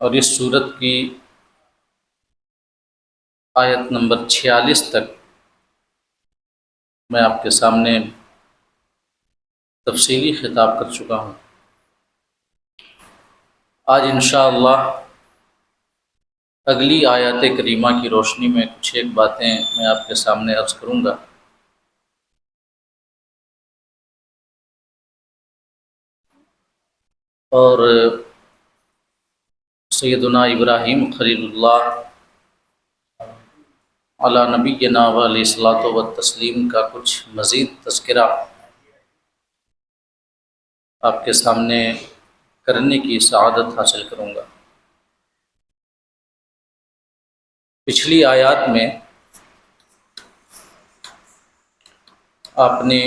اور اس صورت کی آیت نمبر 46 تک میں آپ کے سامنے تفصیلی خطاب کر چکا ہوں۔ آج انشاءاللہ اگلی آیات کریمہ کی روشنی میں کچھ ایک باتیں میں آپ کے سامنے عرض کروں گا۔ اور سیدنا ابراہیم خلیل اللہ علی نبینا علیہ الصلوۃ والتسلیم کا کچھ مزید تذکرہ آپ کے سامنے کرنے کی سعادت حاصل کروں گا۔ پچھلی آیات میں آپ نے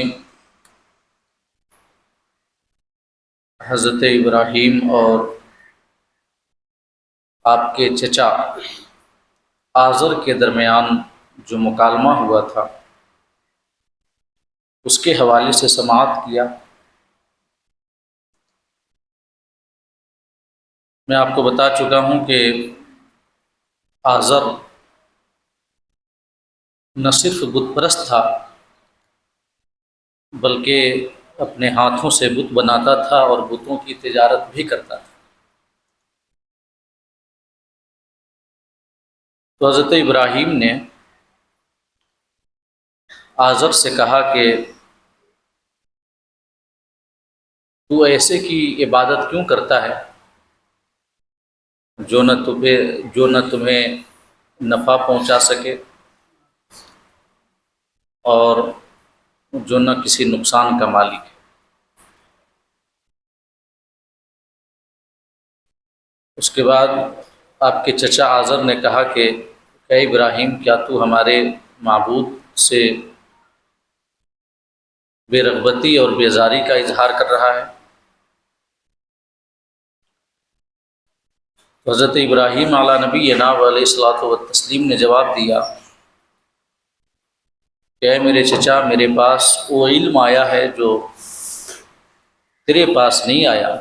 حضرت ابراہیم اور آپ کے چچا آزر کے درمیان جو مکالمہ ہوا تھا اس کے حوالے سے سماعت کیا۔ میں آپ کو بتا چکا ہوں کہ آزر نہ صرف بت پرست تھا بلکہ اپنے ہاتھوں سے بت بناتا تھا اور بتوں کی تجارت بھی کرتا تھا۔ تو حضرت ابراہیم نے آزر سے کہا کہ تو ایسے کی عبادت کیوں کرتا ہے جو نہ تمہیں نفع پہنچا سکے اور جو نہ کسی نقصان کا مالک ہے۔ اس کے بعد آپ کے چچا آزر نے کہا کہ اے ابراہیم، کیا تو ہمارے معبود سے بے رغبتی اور بیزاری کا اظہار کر رہا ہے؟ حضرت ابراہیم علی نبینا علیہ الصلوۃ والتسلیم نے جواب دیا کہ اے میرے چچا، میرے پاس وہ علم آیا ہے جو تیرے پاس نہیں آیا،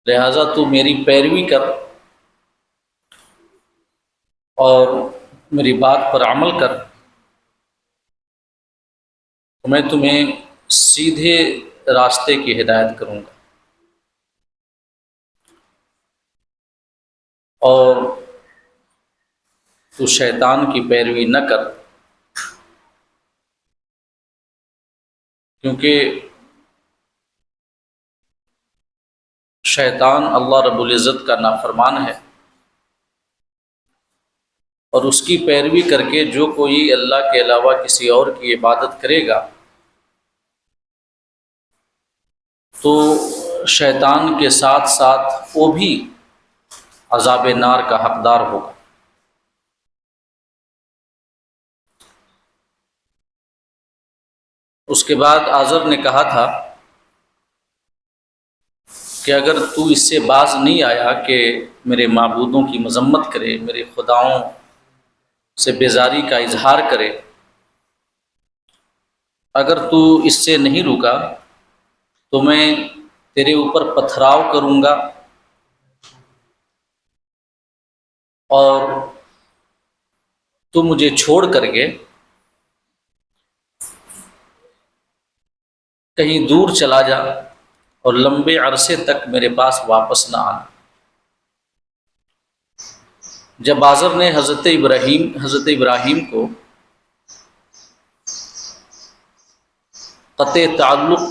لہٰذا تو میری پیروی کر اور میری بات پر عمل کر، تو میں تمہیں سیدھے راستے کی ہدایت کروں گا، اور تو شیطان کی پیروی نہ کر، کیونکہ شیطان اللہ رب العزت کا نافرمان ہے، اور اس کی پیروی کر کے جو کوئی اللہ کے علاوہ کسی اور کی عبادت کرے گا تو شیطان کے ساتھ ساتھ وہ بھی عذاب نار کا حقدار ہوگا۔ اس کے بعد آزر نے کہا تھا کہ اگر تو اس سے باز نہیں آیا کہ میرے معبودوں کی مذمت کرے، میرے خداؤں سے بیزاری کا اظہار کرے، اگر تو اس سے نہیں رکا تو میں تیرے اوپر پتھراؤ کروں گا اور تو مجھے چھوڑ کر کے کہیں دور چلا جا اور لمبے عرصے تک میرے پاس واپس نہ آنا۔ جب آزر نے حضرت ابراہیم کو قطع تعلق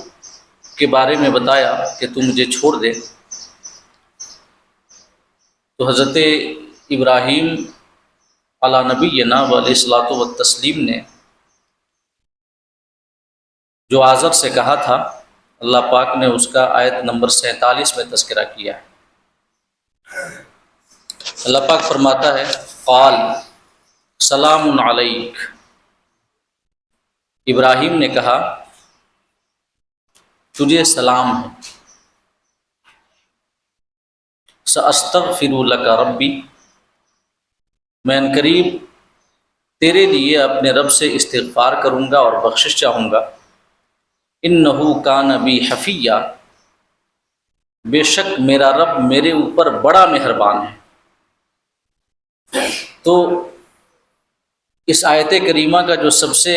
کے بارے میں بتایا کہ تو مجھے چھوڑ دے، تو حضرت ابراہیم علی نبینا علیہ الصلوۃ والتسلیم نے جو آزر سے کہا تھا، اللہ پاک نے اس کا آیت نمبر 47 میں تذکرہ کیا ہے۔ اللہ پاک فرماتا ہے قال سلام علیک، ابراہیم نے کہا تجھے سلام ہے، ساستغفر لک ربی، میں عنقریب تیرے لیے اپنے رب سے استغفار کروں گا اور بخشش چاہوں گا، انہ کان بی حفیہ، بے شک میرا رب میرے اوپر بڑا مہربان ہے۔ تو اس آیت کریمہ کا جو سب سے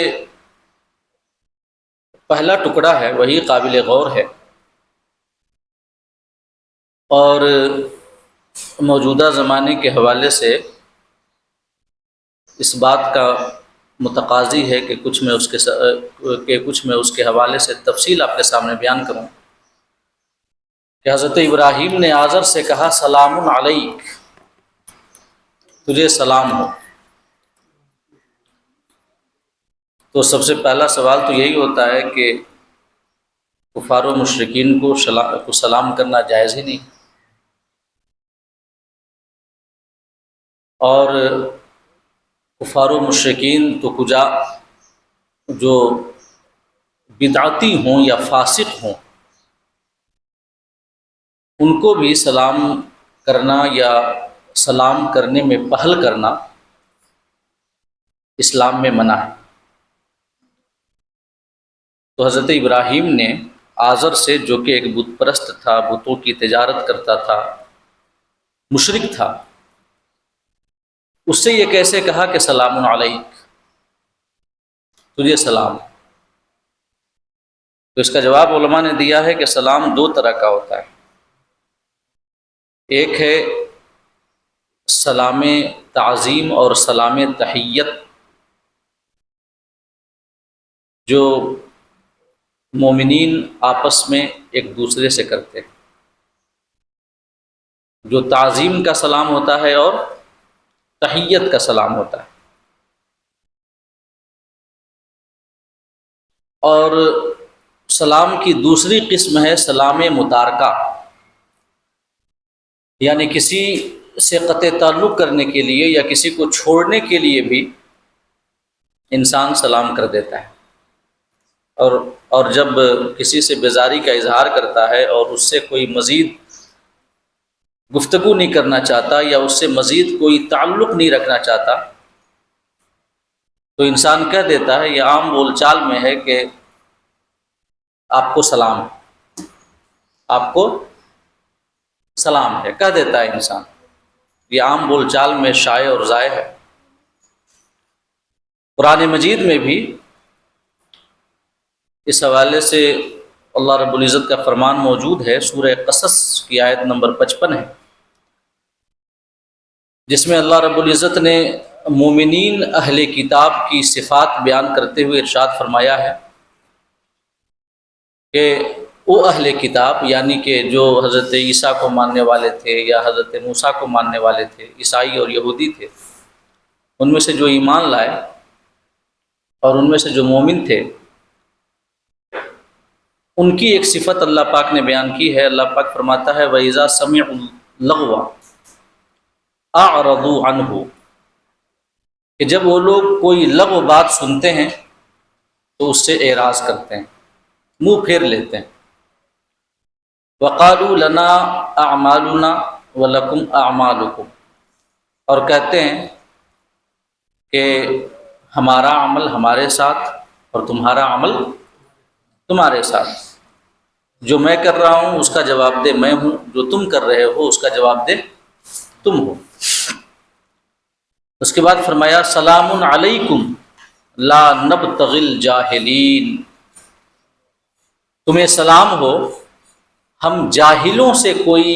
پہلا ٹکڑا ہے وہی قابل غور ہے، اور موجودہ زمانے کے حوالے سے اس بات کا متقاضی ہے کہ کچھ میں اس کے حوالے سے تفصیل آپ کے سامنے بیان کروں کہ حضرت ابراہیم نے آزر سے کہا سلام علیک، تجھے سلام ہو۔ تو سب سے پہلا سوال تو یہی ہوتا ہے کہ کفار و مشرکین کو سلام کرنا جائز ہی نہیں، اور کفار و مشرکین تو کجا جو بدعتی ہوں یا فاسق ہوں ان کو بھی سلام کرنا یا سلام کرنے میں پہل کرنا اسلام میں منع ہے۔ تو حضرت ابراہیم نے آزر سے، جو کہ ایک بت پرست تھا، بتوں کی تجارت کرتا تھا، مشرک تھا، اس سے یہ کیسے کہا کہ سلام علیک، تجھے سلام؟ تو اس کا جواب علماء نے دیا ہے کہ سلام دو طرح کا ہوتا ہے۔ ایک ہے سلام تعظیم اور سلام تحیت، جو مومنین آپس میں ایک دوسرے سے کرتے ہیں، جو تعظیم کا سلام ہوتا ہے اور تحیت کا سلام ہوتا ہے۔ اور سلام کی دوسری قسم ہے سلام متارکہ، یعنی کسی سے قطع تعلق کرنے کے لیے یا کسی کو چھوڑنے کے لیے بھی انسان سلام کر دیتا ہے، اور جب کسی سے بیزاری کا اظہار کرتا ہے اور اس سے کوئی مزید گفتگو نہیں کرنا چاہتا یا اس سے مزید کوئی تعلق نہیں رکھنا چاہتا تو انسان کہہ دیتا ہے، یہ عام بول چال میں ہے کہ آپ کو سلام، آپ کو سلام ہے، کہہ دیتا ہے انسان۔ یہ عام بول چال میں شائع اور ضائع ہے۔ قرآن مجید میں بھی اس حوالے سے اللہ رب العزت کا فرمان موجود ہے، سورہ قصص کی آیت نمبر 55 ہے، جس میں اللہ رب العزت نے مومنین اہل کتاب کی صفات بیان کرتے ہوئے ارشاد فرمایا ہے کہ وہ اہل کتاب، یعنی کہ جو حضرت عیسیٰ کو ماننے والے تھے یا حضرت موسیٰ کو ماننے والے تھے، عیسائی اور یہودی تھے، ان میں سے جو ایمان لائے اور ان میں سے جو مومن تھے، ان کی ایک صفت اللہ پاک نے بیان کی ہے۔ اللہ پاک فرماتا ہے وَإِذَا سَمِعُوا اللَّغْوَ أَعْرَضُوا عَنْهُ، کہ جب وہ لوگ کوئی لغو بات سنتے ہیں تو اس سے اعراض کرتے ہیں، منہ پھیر لیتے ہیں۔ وَقَالُوا لَنَا أَعْمَالُنَا وَلَكُمْ أَعْمَالُكُمْ، اور کہتے ہیں کہ ہمارا عمل ہمارے ساتھ اور تمہارا عمل تمہارے ساتھ، جو میں کر رہا ہوں اس کا جواب دہ میں ہوں، جو تم کر رہے ہو اس کا جواب دہ تم ہو۔ اس کے بعد فرمایا سلام علیکم لا نبتغی الجاہلین، تمہیں سلام ہو، ہم جاہلوں سے کوئی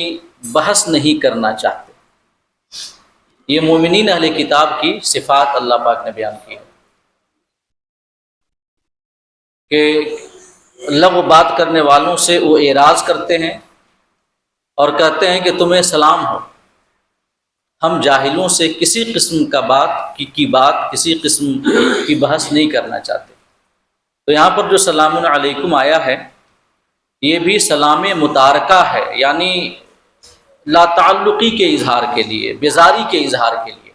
بحث نہیں کرنا چاہتے۔ یہ مومنین اہل کتاب کی صفات اللہ پاک نے بیان کی ہے کہ لغو بات کرنے والوں سے وہ اعراض کرتے ہیں اور کہتے ہیں کہ تمہیں سلام ہو، ہم جاہلوں سے کسی قسم کا بات کسی قسم کی بحث نہیں کرنا چاہتے۔ تو یہاں پر جو سلام علیکم آیا ہے یہ بھی سلام متارکہ ہے، یعنی لا تعلقی کے اظہار کے لیے، بیزاری کے اظہار کے لیے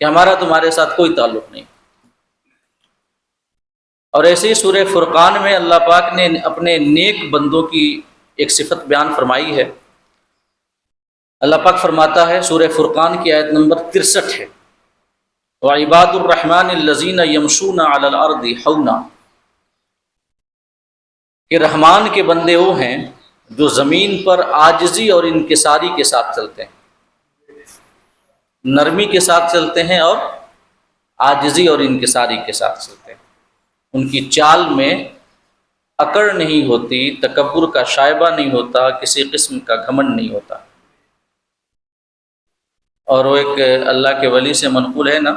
کہ ہمارا تمہارے ساتھ کوئی تعلق نہیں۔ اور ایسے ہی سورہ فرقان میں اللہ پاک نے اپنے نیک بندوں کی ایک صفت بیان فرمائی ہے۔ اللہ پاک فرماتا ہے سورہ فرقان کی آیت نمبر 63 ہے، وَعِبَادُ الرَّحْمَنِ الَّذِينَ يَمْشُونَ عَلَى الْأَرْضِ حَوْنًا، کہ رحمان کے بندے وہ ہیں جو زمین پر عاجزی اور انکساری کے ساتھ چلتے ہیں، نرمی کے ساتھ چلتے ہیں اور عاجزی اور انکساری کے ساتھ چلتے ہیں۔ ان کی چال میں اکڑ نہیں ہوتی، تکبر کا شائبہ نہیں ہوتا، کسی قسم کا گھمنڈ نہیں ہوتا۔ اور وہ ایک اللہ کے ولی سے منقول ہے نا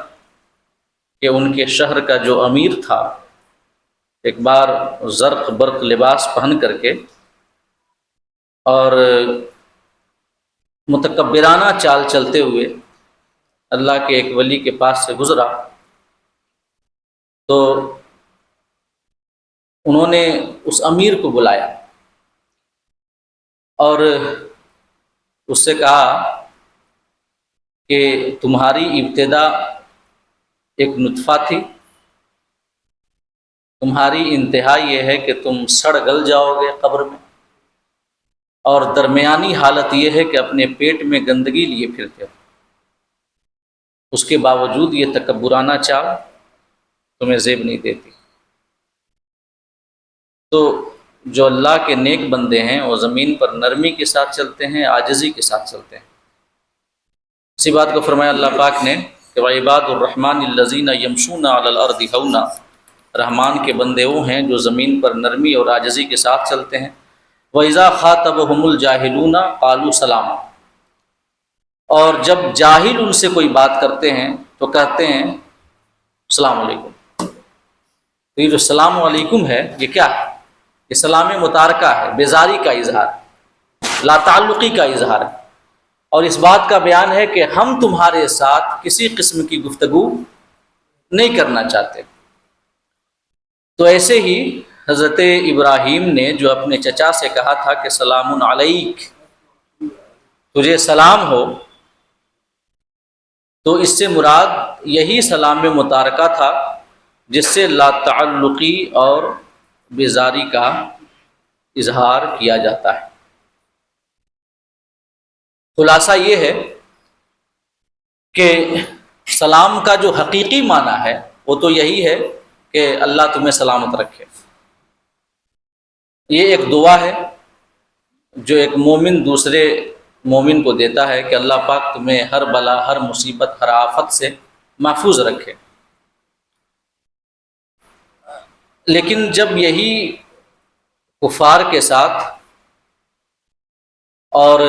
کہ ان کے شہر کا جو امیر تھا، ایک بار زرق برق لباس پہن کر کے اور متکبرانہ چال چلتے ہوئے اللہ کے ایک ولی کے پاس سے گزرا، تو انہوں نے اس امیر کو بلایا اور اس سے کہا کہ تمہاری ابتدا ایک نطفہ تھی، تمہاری انتہا یہ ہے کہ تم سڑ گل جاؤ گے قبر میں، اور درمیانی حالت یہ ہے کہ اپنے پیٹ میں گندگی لیے پھرتے ہو، اس کے باوجود یہ تکبرانہ چال تمہیں زیب نہیں دیتی۔ تو جو اللہ کے نیک بندے ہیں وہ زمین پر نرمی کے ساتھ چلتے ہیں، عاجزی کے ساتھ چلتے ہیں۔ اسی بات کو فرمایا اللہ پاک نے کہ وَعِبَادُ الرَّحْمَنِ الَّذِينَ يَمْشُونَ عَلَى الْأَرْضِ هَوْنًا، رحمان کے بندے وہ ہیں جو زمین پر نرمی اور عاجزی کے ساتھ چلتے ہیں۔ وَإِذَا خَاطَبَهُمُ الْجَاهِلُونَ قَالُوا سَلَامًا، اور جب جاہل ان سے کوئی بات کرتے ہیں تو کہتے ہیں السلام علیکم۔ تو یہ جو السلام علیکم ہے یہ کیا ہے؟ یہ سلام متارکہ ہے، بیزاری کا اظہار، لا تعلقی کا اظہار ہے، اور اس بات کا بیان ہے کہ ہم تمہارے ساتھ کسی قسم کی گفتگو نہیں کرنا چاہتے۔ تو ایسے ہی حضرت ابراہیم نے جو اپنے چچا سے کہا تھا کہ سلام علیک، تجھے سلام ہو، تو اس سے مراد یہی سلام متارکہ تھا جس سے لا تعلقی اور بیزاری کا اظہار کیا جاتا ہے۔ خلاصہ یہ ہے کہ سلام کا جو حقیقی معنی ہے وہ تو یہی ہے کہ اللہ تمہیں سلامت رکھے۔ یہ ایک دعا ہے جو ایک مومن دوسرے مومن کو دیتا ہے کہ اللہ پاک تمہیں ہر بلا، ہر مصیبت، ہر آفت سے محفوظ رکھے۔ لیکن جب یہی کفار کے ساتھ اور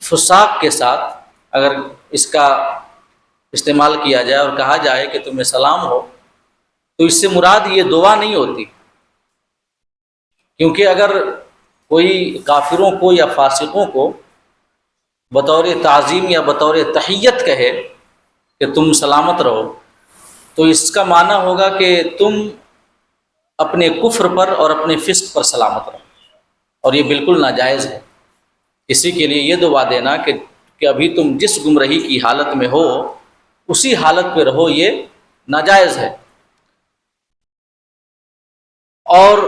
فساق کے ساتھ اگر اس کا استعمال کیا جائے اور کہا جائے کہ تمہیں سلام ہو، تو اس سے مراد یہ دعا نہیں ہوتی، کیونکہ اگر کوئی کافروں کو یا فاسقوں کو بطور تعظیم یا بطور تحیت کہے کہ تم سلامت رہو، تو اس کا معنی ہوگا کہ تم اپنے کفر پر اور اپنے فسق پر سلامت رہو، اور یہ بالکل ناجائز ہے۔ اسی کے لیے یہ دعا دینا کہ ابھی تم جس گمراہی کی حالت میں ہو اسی حالت پہ رہو، یہ ناجائز ہے۔ اور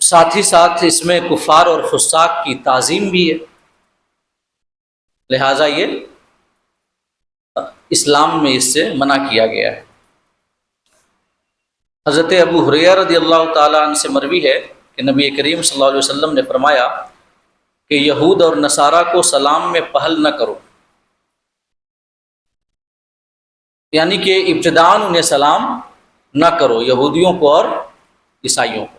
ساتھ ہی ساتھ اس میں کفار اور فساق کی تعظیم بھی ہے، لہٰذا یہ اسلام میں اس سے منع کیا گیا ہے۔ حضرت ابو ہریرہ رضی اللہ تعالیٰ عنہ سے مروی ہے کہ نبی کریم صلی اللہ علیہ وسلم نے فرمایا کہ یہود اور نصارہ کو سلام میں پہل نہ کرو، یعنی کہ ابتداءً انہیں سلام نہ کرو، یہودیوں کو اور عیسائیوں کو۔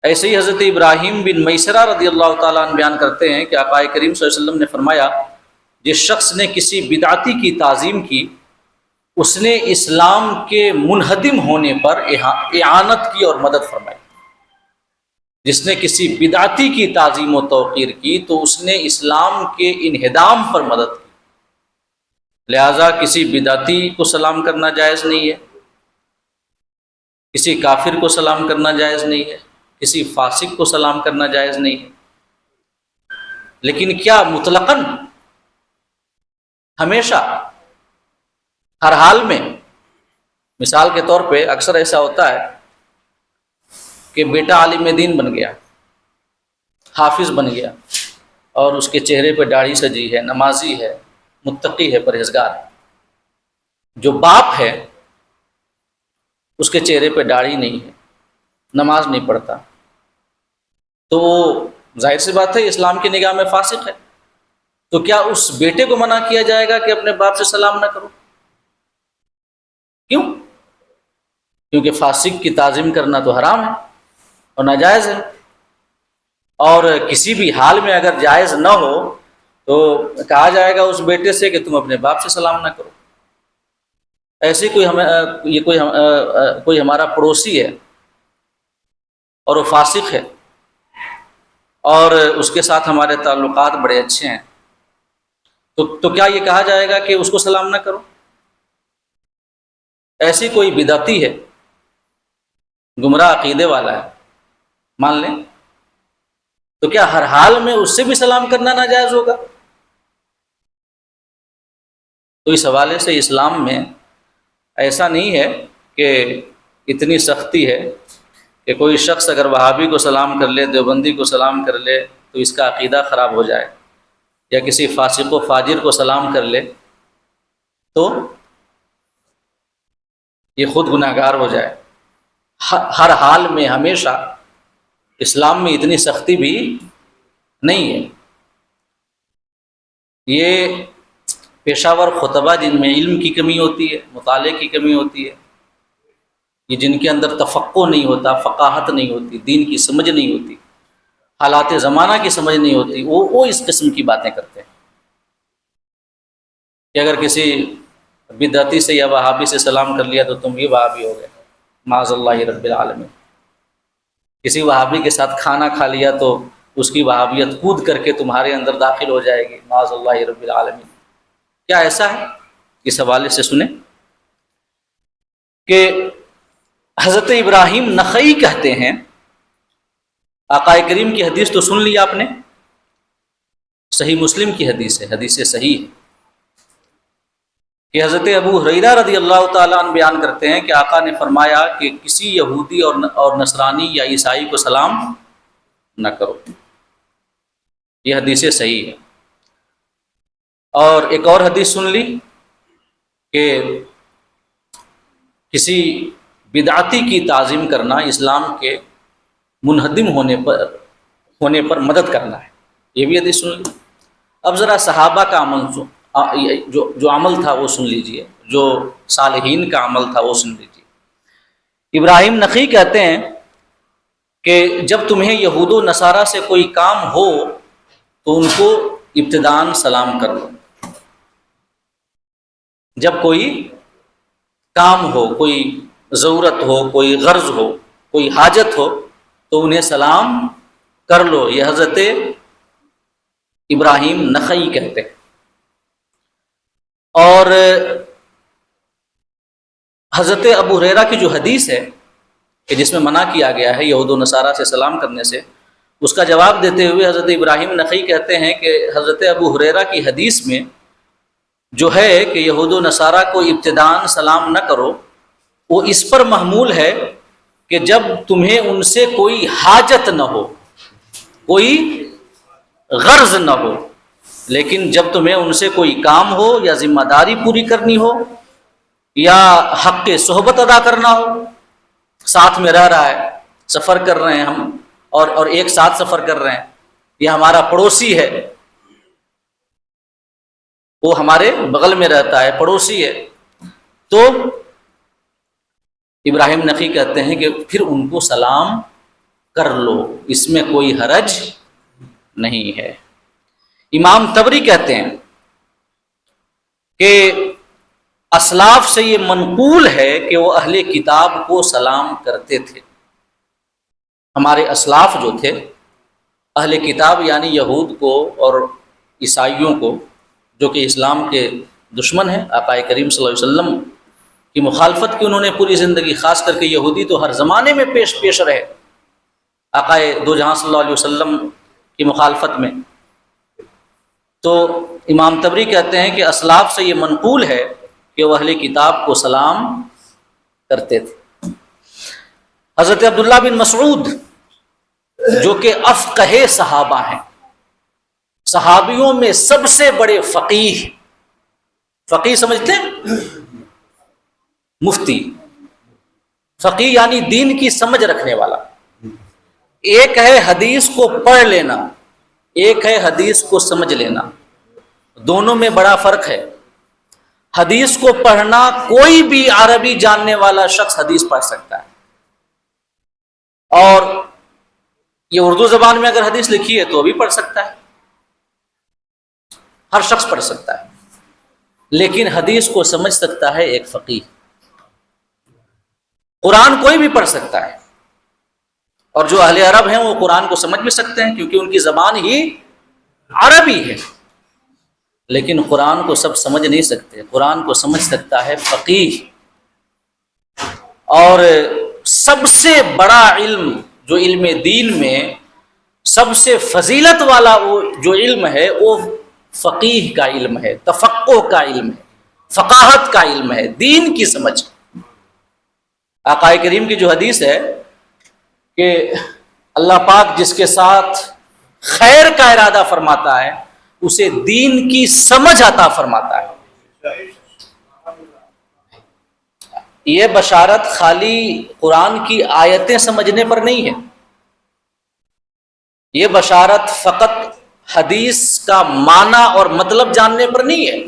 ایسے ہی حضرت ابراہیم بن میسرہ رضی اللہ تعالیٰ عنہ بیان کرتے ہیں کہ آقا کریم صلی اللہ علیہ وسلم نے فرمایا جس شخص نے کسی بدعتی کی تعظیم کی اس نے اسلام کے منہدم ہونے پر اعانت کی اور مدد فرمائی۔ جس نے کسی بدعتی کی تعظیم و توقیر کی تو اس نے اسلام کے انہدام پر مدد کی۔ لہٰذا کسی بدعتی کو سلام کرنا جائز نہیں ہے، کسی کافر کو سلام کرنا جائز نہیں ہے، کسی فاسق کو سلام کرنا جائز نہیں ہے۔ لیکن کیا مطلقاً ہمیشہ ہر حال میں؟ مثال کے طور پہ اکثر ایسا ہوتا ہے کہ بیٹا عالم دین بن گیا، حافظ بن گیا، اور اس کے چہرے پہ داڑھی سجی ہے، نمازی ہے، متقی ہے، پرہیزگار ہے۔ جو باپ ہے اس کے چہرے پہ داڑھی نہیں ہے، نماز نہیں پڑھتا، تو وہ ظاہر سی بات ہے اسلام کی نگاہ میں فاسق ہے، تو کیا اس بیٹے کو منع کیا جائے گا کہ اپنے باپ سے سلام نہ کرو؟ کیوں؟ کیونکہ فاسق کی تعظیم کرنا تو حرام ہے اور ناجائز ہے، اور کسی بھی حال میں اگر جائز نہ ہو تو کہا جائے گا اس بیٹے سے کہ تم اپنے باپ سے سلام نہ کرو۔ ایسے کوئی ہمارا پڑوسی ہے اور وہ فاسق ہے اور اس کے ساتھ ہمارے تعلقات بڑے اچھے ہیں، تو کیا یہ کہا جائے گا کہ اس کو سلام نہ کرو؟ ایسی کوئی بدعتی ہے، گمراہ عقیدے والا ہے، مان لیں، تو کیا ہر حال میں اس سے بھی سلام کرنا ناجائز ہوگا؟ تو اس حوالے سے اسلام میں ایسا نہیں ہے کہ اتنی سختی ہے کہ کوئی شخص اگر وہابی کو سلام کر لے، دیوبندی کو سلام کر لے تو اس کا عقیدہ خراب ہو جائے، یا کسی فاسق و فاجر کو سلام کر لے تو یہ خود گناہ گار ہو جائے۔ ہر حال میں ہمیشہ اسلام میں اتنی سختی بھی نہیں ہے۔ یہ پیشہ ور خطبہ جن میں علم کی کمی ہوتی ہے، مطالعے کی کمی ہوتی ہے، یہ جن کے اندر تفقہ نہیں ہوتا، فقاہت نہیں ہوتی، دین کی سمجھ نہیں ہوتی، حالات زمانہ کی سمجھ نہیں ہوتی، وہ اس قسم کی باتیں کرتے ہیں کہ اگر کسی بدعتی سے یا وہابی سے سلام کر لیا تو تم بھی وہابی ہو گئے، معاذ اللہ رب العالمین۔ کسی وہابی کے ساتھ کھانا کھا لیا تو اس کی وہابیت کود کر کے تمہارے اندر داخل ہو جائے گی، معاذ اللہ رب العالمین۔ کیا ایسا ہے؟ اس حوالے سے سنیں کہ حضرت ابراہیم نخعی کہتے ہیں، آقا کریم کی حدیث تو سن لی آپ نے، صحیح مسلم کی حدیث ہے، حدیث صحیح ہے، کہ حضرت ابو ہریرہ رضی اللہ تعالیٰ عنہ بیان کرتے ہیں کہ آقا نے فرمایا کہ کسی یہودی اور نصرانی یا عیسائی کو سلام نہ کرو۔ یہ حدیث صحیح ہے۔ اور ایک اور حدیث سن لی کہ کسی بدعتی کی تعظیم کرنا اسلام کے منہدم ہونے پر مدد کرنا ہے، یہ بھی حدیث سن لی۔ اب ذرا صحابہ کا عمل جو عمل تھا وہ سن لیجئے، جو صالحین کا عمل تھا وہ سن لیجئے۔ ابراہیم نخعی کہتے ہیں کہ جب تمہیں یہود و نصارہ سے کوئی کام ہو تو ان کو ابتداءً سلام کر لو۔ جب کوئی کام ہو، کوئی ضرورت ہو، کوئی غرض ہو، کوئی حاجت ہو تو انہیں سلام کر لو، یہ حضرت ابراہیم نخعی کہتے ہیں۔ اور حضرت ابو ہریرہ کی جو حدیث ہے کہ جس میں منع کیا گیا ہے یہود و نصارہ سے سلام کرنے سے، اس کا جواب دیتے ہوئے حضرت ابراہیم نخعی کہتے ہیں کہ حضرت ابو ہریرہ کی حدیث میں جو ہے کہ یہود و نصارہ کو ابتداءً سلام نہ کرو، وہ اس پر محمول ہے کہ جب تمہیں ان سے کوئی حاجت نہ ہو، کوئی غرض نہ ہو، لیکن جب تمہیں ان سے کوئی کام ہو یا ذمہ داری پوری کرنی ہو یا حق صحبت ادا کرنا ہو، ساتھ میں رہ رہا ہے، سفر کر رہے ہیں ہم اور ایک ساتھ سفر کر رہے ہیں، یہ ہمارا پڑوسی ہے، وہ ہمارے بغل میں رہتا ہے، پڑوسی ہے، تو ابراہیم نخعی کہتے ہیں کہ پھر ان کو سلام کر لو، اس میں کوئی حرج نہیں ہے۔ امام طبری کہتے ہیں کہ اسلاف سے یہ منقول ہے کہ وہ اہل کتاب کو سلام کرتے تھے۔ ہمارے اسلاف جو تھے اہل کتاب یعنی یہود کو اور عیسائیوں کو، جو کہ اسلام کے دشمن ہیں، آقا کریم صلی اللہ علیہ وسلم کی مخالفت کی انہوں نے پوری زندگی، خاص کر کے یہودی تو ہر زمانے میں پیش رہے آقا دو جہاں صلی اللہ علیہ وسلم کی مخالفت میں۔ تو امام طبری کہتے ہیں کہ اسلاف سے یہ منقول ہے کہ وہ اہل کتاب کو سلام کرتے تھے۔ حضرت عبداللہ بن مسعود جو کہ افقہ صحابہ ہیں، صحابیوں میں سب سے بڑے فقیہ، فقیہ سمجھتے ہیں؟ مفتی، فقیہ یعنی دین کی سمجھ رکھنے والا، ایک ہے حدیث کو پڑھ لینا، ایک ہے حدیث کو سمجھ لینا، دونوں میں بڑا فرق ہے۔ حدیث کو پڑھنا کوئی بھی عربی جاننے والا شخص حدیث پڑھ سکتا ہے، اور یہ اردو زبان میں اگر حدیث لکھی ہے تو بھی پڑھ سکتا ہے، ہر شخص پڑھ سکتا ہے۔ لیکن حدیث کو سمجھ سکتا ہے ایک فقیہ۔ قرآن کوئی بھی پڑھ سکتا ہے، اور جو اہل عرب ہیں وہ قرآن کو سمجھ بھی سکتے ہیں کیونکہ ان کی زبان ہی عربی ہے، لیکن قرآن کو سب سمجھ نہیں سکتے۔ قرآن کو سمجھ سکتا ہے فقیہ، اور سب سے بڑا علم جو علم دین میں سب سے فضیلت والا وہ جو علم ہے وہ فقیہ کا علم ہے، تفقہ کا علم ہے، فقاہت کا علم ہے، دین کی سمجھ۔ آقا کریم کی جو حدیث ہے کہ اللہ پاک جس کے ساتھ خیر کا ارادہ فرماتا ہے اسے دین کی سمجھ عطا فرماتا ہے۔ یہ بشارت خالی قرآن کی آیتیں سمجھنے پر نہیں ہے، یہ بشارت فقط حدیث کا معنی اور مطلب جاننے پر نہیں ہے۔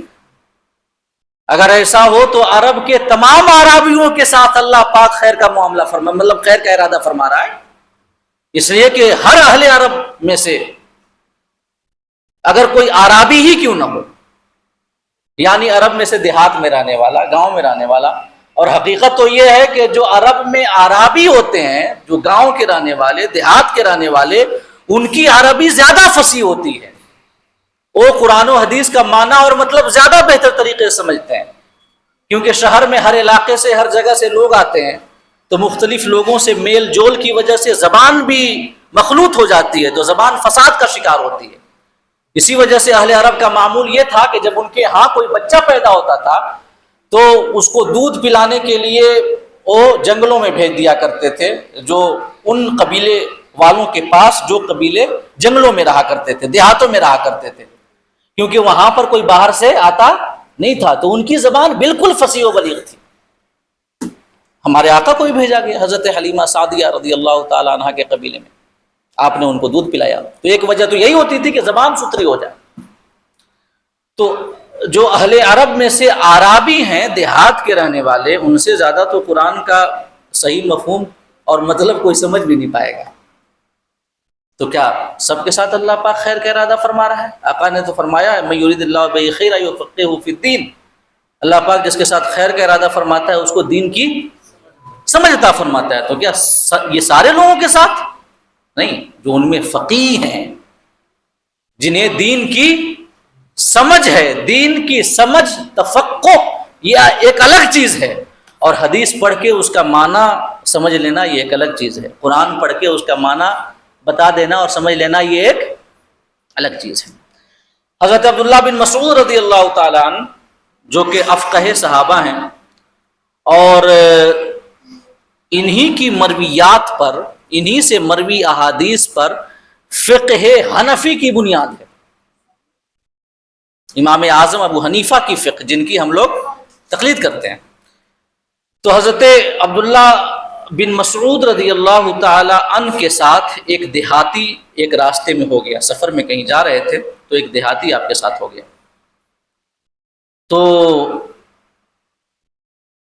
اگر ایسا ہو تو عرب کے تمام اعرابیوں کے ساتھ اللہ پاک خیر کا معاملہ مطلب خیر کا ارادہ فرما رہا ہے، اس لیے کہ ہر اہل عرب میں سے اگر کوئی اعرابی ہی کیوں نہ ہو، یعنی عرب میں سے دیہات میں رہنے والا، گاؤں میں رہنے والا، اور حقیقت تو یہ ہے کہ جو عرب میں اعرابی ہوتے ہیں، جو گاؤں کے رہنے والے، دیہات کے رہنے والے، ان کی عربی زیادہ فصیح ہوتی ہے، وہ قرآن و حدیث کا معنی اور مطلب زیادہ بہتر طریقے سے سمجھتے ہیں، کیونکہ شہر میں ہر علاقے سے، ہر جگہ سے لوگ آتے ہیں، تو مختلف لوگوں سے میل جول کی وجہ سے زبان بھی مخلوط ہو جاتی ہے، تو زبان فساد کا شکار ہوتی ہے۔ اسی وجہ سے اہل عرب کا معمول یہ تھا کہ جب ان کے ہاں کوئی بچہ پیدا ہوتا تھا تو اس کو دودھ پلانے کے لیے وہ جنگلوں میں بھیج دیا کرتے تھے، جو ان قبیلے والوں کے پاس جو قبیلے جنگلوں میں رہا کرتے تھے، دیہاتوں میں رہا کرتے تھے، کیونکہ وہاں پر کوئی باہر سے آتا نہیں تھا، تو ان کی زبان بالکل فصیح و بلیغ تھی۔ ہمارے آقا کو بھی بھیجا گیا حضرت حلیمہ سعدیہ رضی اللہ تعالی عنہ کے قبیلے میں، آپ نے ان کو دودھ پلایا، تو ایک وجہ تو یہی ہوتی تھی کہ زبان ستھری ہو جائے۔ تو جو اہل عرب میں سے اعرابی ہیں، دیہات کے رہنے والے، ان سے زیادہ تو قرآن کا صحیح مفہوم اور مطلب کوئی سمجھ بھی نہیں پائے گا۔ تو کیا سب کے ساتھ اللہ پاک خیر کا ارادہ فرما رہا ہے؟ آقا نے تو فرمایا ہے من یرید اللہ بہ خیرا یفقہہ فی الدین، اللہ پاک جس کے ساتھ خیر کا ارادہ فرماتا ہے اس کو دین کی سمجھ عطا فرماتا ہے۔ تو کیا یہ سارے لوگوں کے ساتھ نہیں، جو ان میں فقیہ ہیں، جنہیں دین کی سمجھ ہے، دین کی سمجھ، تفقہ، یہ ایک الگ چیز ہے، اور حدیث پڑھ کے اس کا معنی سمجھ لینا یہ ایک الگ چیز ہے، قرآن پڑھ کے اس کا معنی بتا دینا اور سمجھ لینا یہ ایک الگ چیز ہے۔ حضرت عبداللہ بن مسعود رضی اللہ تعالیٰ عنہ جو کہ افقہ صحابہ ہیں، اور انہی کی مرویات پر، انہی سے مروی احادیث پر فقہ حنفی کی بنیاد ہے، امام اعظم ابو حنیفہ کی فقہ جن کی ہم لوگ تقلید کرتے ہیں۔ تو حضرت عبداللہ بن مسعود رضی اللہ تعالی عنہ کے ساتھ ایک دیہاتی ایک راستے میں ہو گیا، سفر میں کہیں جا رہے تھے تو ایک دیہاتی آپ کے ساتھ ہو گیا، تو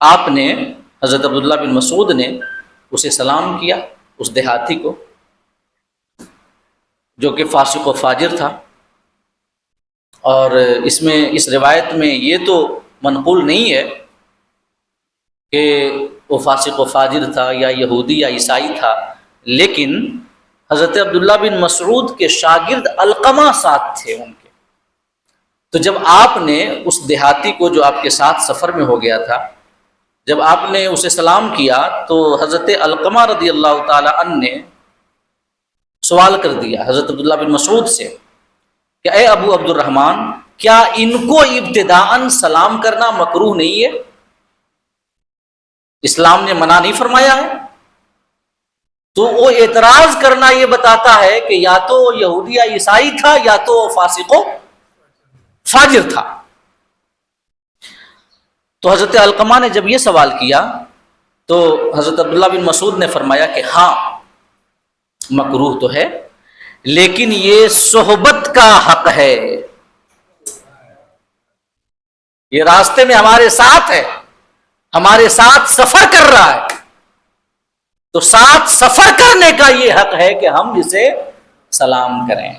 آپ نے حضرت عبداللہ بن مسعود نے اسے سلام کیا، اس دیہاتی کو جو کہ فاسق و فاجر تھا، اور اس روایت میں یہ تو منقول نہیں ہے کہ وہ فاسق و فاجر تھا یا یہودی یا عیسائی تھا، لیکن حضرت عبداللہ بن مسعود کے شاگرد علقمہ ساتھ تھے ان کے۔ تو جب آپ نے اس دیہاتی کو جو آپ کے ساتھ سفر میں ہو گیا تھا، جب آپ نے اسے سلام کیا تو حضرت علقمہ رضی اللہ تعالی عنہ نے سوال کر دیا حضرت عبداللہ بن مسعود سے کہ اے ابو عبد الرحمن، کیا ان کو ابتداءً سلام کرنا مکروہ نہیں ہے؟ اسلام نے منع نہیں فرمایا ہے؟ تو وہ اعتراض کرنا یہ بتاتا ہے کہ یا تو یہودی یا عیسائی تھا یا تو فاسق و فاجر تھا۔ تو حضرت علقمہ نے جب یہ سوال کیا تو حضرت عبداللہ بن مسعود نے فرمایا کہ ہاں، مکروہ تو ہے لیکن یہ صحبت کا حق ہے، یہ راستے میں ہمارے ساتھ ہے، ہمارے ساتھ سفر کر رہا ہے، تو ساتھ سفر کرنے کا یہ حق ہے کہ ہم اسے سلام کریں۔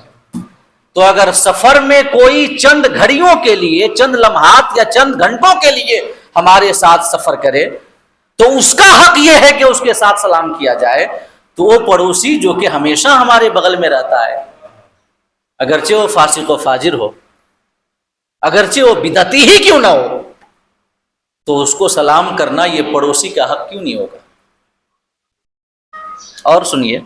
تو اگر سفر میں کوئی چند گھڑیوں کے لیے، چند لمحات یا چند گھنٹوں کے لیے ہمارے ساتھ سفر کرے تو اس کا حق یہ ہے کہ اس کے ساتھ سلام کیا جائے۔ تو وہ پڑوسی جو کہ ہمیشہ ہمارے بغل میں رہتا ہے، اگرچہ وہ فاسق و فاجر ہو، اگرچہ وہ بدعتی ہی کیوں نہ ہو، تو اس کو سلام کرنا یہ پڑوسی کا حق کیوں نہیں ہوگا؟ اور سنیے،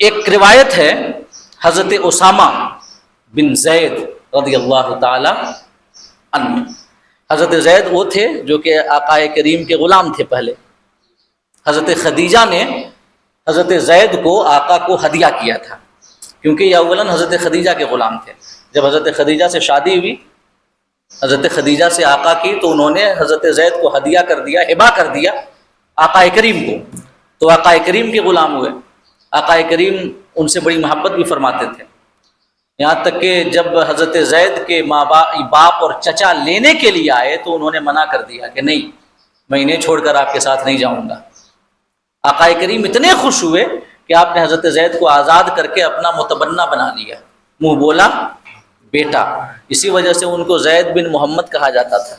ایک روایت ہے حضرت اسامہ بن زید رضی اللہ تعالی عنہ۔ حضرت زید وہ تھے جو کہ آقا کریم کے غلام تھے پہلے۔ حضرت خدیجہ نے حضرت زید کو آقا کو ہدیہ کیا تھا، کیونکہ یہ اولاً حضرت خدیجہ کے غلام تھے۔ جب حضرت خدیجہ سے شادی ہوئی، حضرت خدیجہ سے آقا کی، تو انہوں نے حضرت زید کو ہدیہ کر دیا، ہبہ کر دیا آقا کریم کو، تو آقا کریم کے غلام ہوئے۔ آقا کریم ان سے بڑی محبت بھی فرماتے تھے، یہاں تک کہ جب حضرت زید کے ماں باپ اور چچا لینے کے لیے آئے تو انہوں نے منع کر دیا کہ نہیں، میں انہیں چھوڑ کر آپ کے ساتھ نہیں جاؤں گا۔ آقا کریم اتنے خوش ہوئے کہ آپ نے حضرت زید کو آزاد کر کے اپنا متبنہ بنا لیا، منہ بولا بیٹا۔ اسی وجہ سے ان کو زید بن محمد کہا جاتا تھا،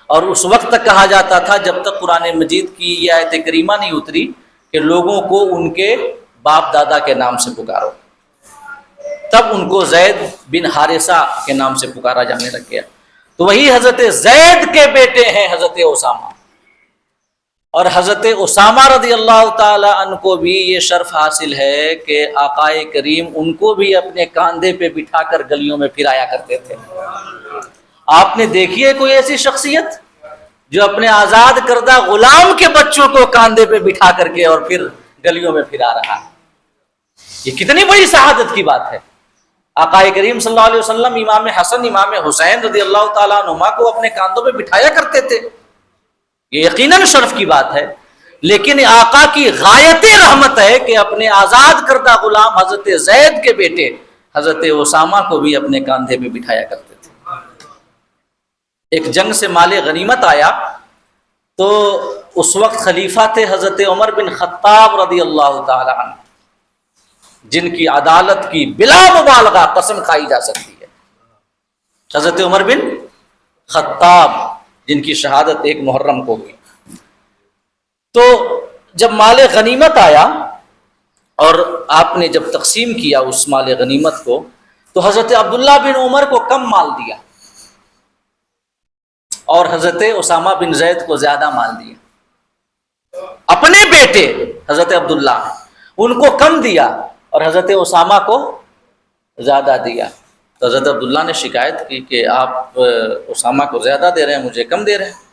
اور اس وقت تک کہا جاتا تھا جب تک قرآن مجید کی یہ آیت کریمہ نہیں اتری کہ لوگوں کو ان کے باپ دادا کے نام سے پکارو، تب ان کو زید بن حارثہ کے نام سے پکارا جانے لگ گیا۔ تو وہی حضرت زید کے بیٹے ہیں حضرت اسامہ، اور حضرت اسامہ رضی اللہ تعالی عنہ کو بھی یہ شرف حاصل ہے کہ آقا کریم ان کو بھی اپنے کاندھے پہ بٹھا کر گلیوں میں پھرایا کرتے تھے۔ آپ نے دیکھی ہے کوئی ایسی شخصیت جو اپنے آزاد کردہ غلام کے بچوں کو کاندھے پہ بٹھا کر کے اور پھر گلیوں میں پھرا رہا ہے؟ یہ کتنی بڑی سعادت کی بات ہے۔ آقا کریم صلی اللہ علیہ وسلم امام حسن امام حسین رضی اللہ تعالیٰ عنہما کو اپنے کاندھوں پہ بٹھایا کرتے تھے، یہ یقیناً شرف کی بات ہے، لیکن آقا کی غایت رحمت ہے کہ اپنے آزاد کردہ غلام حضرت زید کے بیٹے حضرت اسامہ کو بھی اپنے کاندھے پہ بٹھایا کرتے تھے۔ ایک جنگ سے مال غنیمت آیا تو اس وقت خلیفہ تھے حضرت عمر بن خطاب رضی اللہ تعالی عنہ، جن کی عدالت کی بلا مبالغہ قسم کھائی جا سکتی ہے۔ حضرت عمر بن خطاب جن کی شہادت 1 محرم کو ہوئی۔ تو جب مال غنیمت آیا اور آپ نے جب تقسیم کیا اس مال غنیمت کو، تو حضرت عبداللہ بن عمر کو کم مال دیا اور حضرت اسامہ بن زید کو زیادہ مال دیا۔ اپنے بیٹے حضرت عبداللہ ان کو کم دیا اور حضرت اسامہ کو زیادہ دیا۔ تو حضرت عبداللہ نے شکایت کی کہ آپ اسامہ کو زیادہ دے رہے ہیں، مجھے کم دے رہے ہیں۔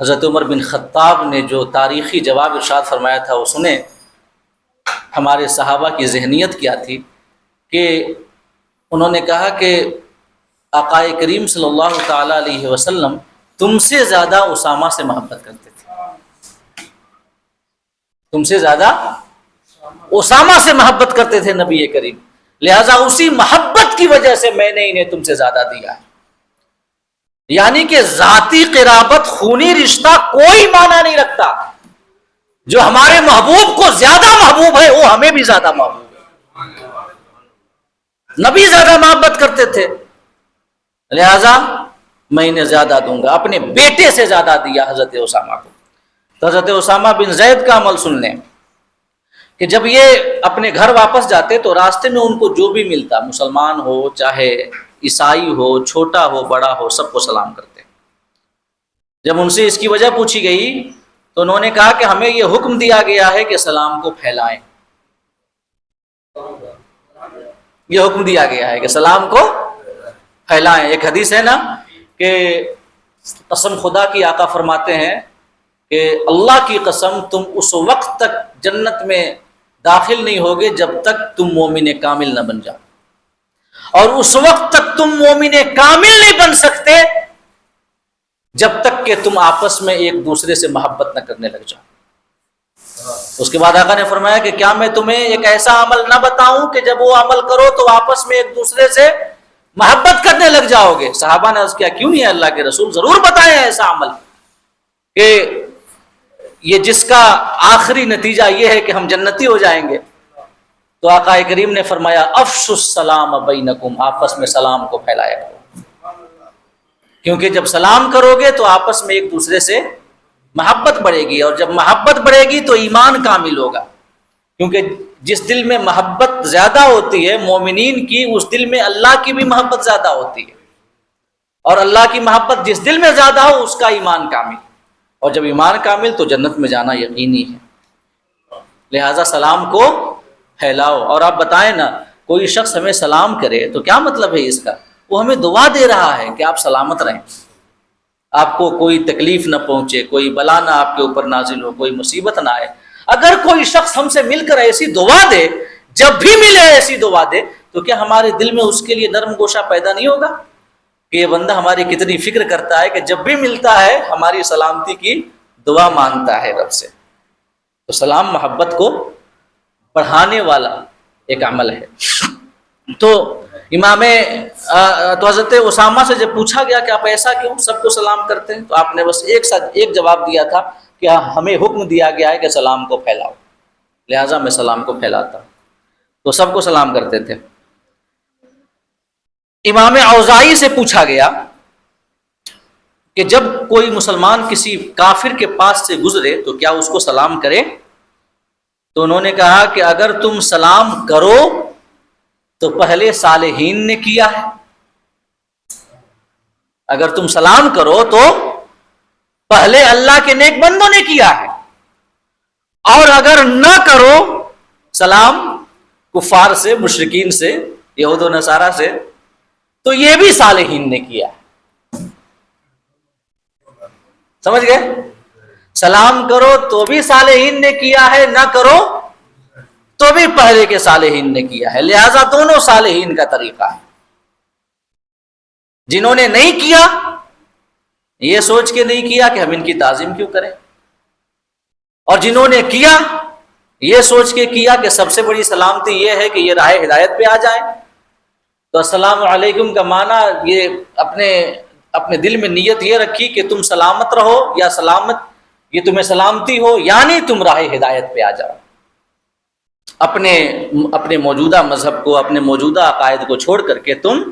حضرت عمر بن خطاب نے جو تاریخی جواب ارشاد فرمایا تھا وہ سنیں۔ ہمارے صحابہ کی ذہنیت کیا تھی کہ انہوں نے کہا کہ آقا کریم صلی اللہ تعالیٰ علیہ وسلم تم سے زیادہ اسامہ سے محبت کرتے تھے، تم سے زیادہ اسامہ سے محبت کرتے تھے نبی کریم، لہذا اسی محبت کی وجہ سے میں نے انہیں تم سے زیادہ دیا ہے۔ یعنی کہ ذاتی قرابت، خونی رشتہ کوئی معنی نہیں رکھتا، جو ہمارے محبوب کو زیادہ محبوب ہے وہ ہمیں بھی زیادہ محبوب ہے۔ نبی زیادہ محبت کرتے تھے، لہذا میں انہیں زیادہ دوں گا۔ اپنے بیٹے سے زیادہ دیا حضرت اسامہ کو۔ تو حضرت اسامہ بن زید کا عمل سن لیں کہ جب یہ اپنے گھر واپس جاتے تو راستے میں ان کو جو بھی ملتا، مسلمان ہو چاہے عیسائی ہو، چھوٹا ہو بڑا ہو، سب کو سلام کرتے۔ جب ان سے اس کی وجہ پوچھی گئی تو انہوں نے کہا کہ ہمیں یہ حکم دیا گیا ہے کہ سلام کو پھیلائیں، یہ حکم دیا گیا ہے کہ سلام کو پھیلائیں۔ ایک حدیث ہے نا کہ قسم خدا کی آقا فرماتے ہیں کہ اللہ کی قسم تم اس وقت تک جنت میں داخل نہیں ہوگے جب تک تم مومن کامل نہ بن جاؤ، اور اس وقت تک تم مومن کامل نہیں بن سکتے جب تک کہ تم آپس میں ایک دوسرے سے محبت نہ کرنے لگ جاؤ۔ اس کے بعد آقا نے فرمایا کہ کیا میں تمہیں ایک ایسا عمل نہ بتاؤں کہ جب وہ عمل کرو تو آپس میں ایک دوسرے سے محبت کرنے لگ جاؤ گے؟ صحابہ نے عرض کیا کیوں نہیں ہے اللہ کے رسول، ضرور بتائیں ایسا عمل کہ یہ جس کا آخری نتیجہ یہ ہے کہ ہم جنتی ہو جائیں گے۔ تو آقا کریم نے فرمایا افشوا السلام بینکم، آپس میں سلام کو پھیلایا کرو، کیونکہ جب سلام کرو گے تو آپس میں ایک دوسرے سے محبت بڑھے گی، اور جب محبت بڑھے گی تو ایمان کامل ہوگا، کیونکہ جس دل میں محبت زیادہ ہوتی ہے مومنین کی، اس دل میں اللہ کی بھی محبت زیادہ ہوتی ہے، اور اللہ کی محبت جس دل میں زیادہ ہو اس کا ایمان کامل، اور جب ایمان کامل تو جنت میں جانا یقینی ہے۔ لہذا سلام کو پھیلاؤ۔ اور آپ بتائیں نا، کوئی شخص ہمیں سلام کرے تو کیا مطلب ہے اس کا؟ وہ ہمیں دعا دے رہا ہے کہ آپ سلامت رہیں، آپ کو کوئی تکلیف نہ پہنچے، کوئی بلا نہ آپ کے اوپر نازل ہو، کوئی مصیبت نہ آئے۔ اگر کوئی شخص ہم سے مل کر ایسی دعا دے، جب بھی ملے ایسی دعا دے، تو کیا ہمارے دل میں اس کے لیے نرم گوشہ پیدا نہیں ہوگا کہ یہ بندہ ہماری کتنی فکر کرتا ہے کہ جب بھی ملتا ہے ہماری سلامتی کی دعا مانگتا ہے رب سے؟ تو سلام محبت کو بڑھانے والا ایک عمل ہے۔ تو تو حضرت اسامہ سے جب پوچھا گیا کہ آپ ایسا کیوں سب کو سلام کرتے ہیں، تو آپ نے بس ایک جواب دیا تھا کہ ہمیں حکم دیا گیا ہے کہ سلام کو پھیلاؤ، لہٰذا میں سلام کو پھیلاتا ہوں۔ تو سب کو سلام کرتے تھے۔ امام اوزاعی سے پوچھا گیا کہ جب کوئی مسلمان کسی کافر کے پاس سے گزرے تو کیا اس کو سلام کرے؟ تو انہوں نے کہا کہ اگر تم سلام کرو تو پہلے صالحین نے کیا ہے، اگر تم سلام کرو تو پہلے اللہ کے نیک بندوں نے کیا ہے، اور اگر نہ کرو سلام کفار سے، مشرکین سے، یہود و نصارہ سے، تو یہ بھی صالحین نے کیا ہے۔ سمجھ گئے؟ سلام کرو تو بھی صالحین نے کیا ہے، نہ کرو تو بھی پہلے کے صالحین نے کیا ہے، لہذا دونوں صالحین کا طریقہ ہے۔ جنہوں نے نہیں کیا یہ سوچ کے نہیں کیا کہ ہم ان کی تعظیم کیوں کریں، اور جنہوں نے کیا یہ سوچ کے کیا کہ سب سے بڑی سلامتی یہ ہے کہ یہ راہ ہدایت پہ آ جائیں۔ تو السلام علیکم کا معنی یہ اپنے دل میں نیت یہ رکھی کہ تم سلامت رہو، یا یہ تمہیں سلامتی ہو، یعنی تم راہ ہدایت پہ آ جاؤ، اپنے موجودہ مذہب کو، اپنے موجودہ عقائد کو چھوڑ کر کے تم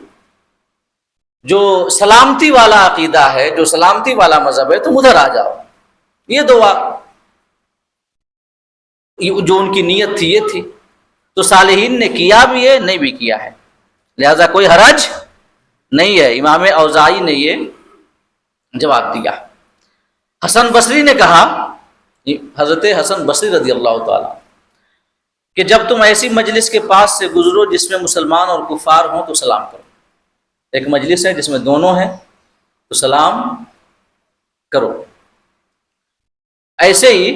جو سلامتی والا عقیدہ ہے، جو سلامتی والا مذہب ہے، تم ادھر آ جاؤ۔ یہ دعا جو ان کی نیت تھی یہ تھی۔ تو صالحین نے کیا بھی ہے، نہیں بھی کیا ہے، لہذا کوئی حرج نہیں ہے۔ امام اوزاعی نے یہ جواب دیا۔ حسن بصری نے کہا، حضرت حسن بصری رضی اللہ تعالیٰ، کہ جب تم ایسی مجلس کے پاس سے گزرو جس میں مسلمان اور کفار ہوں تو سلام کرو۔ ایک مجلس ہے جس میں دونوں ہیں تو سلام کرو۔ ایسے ہی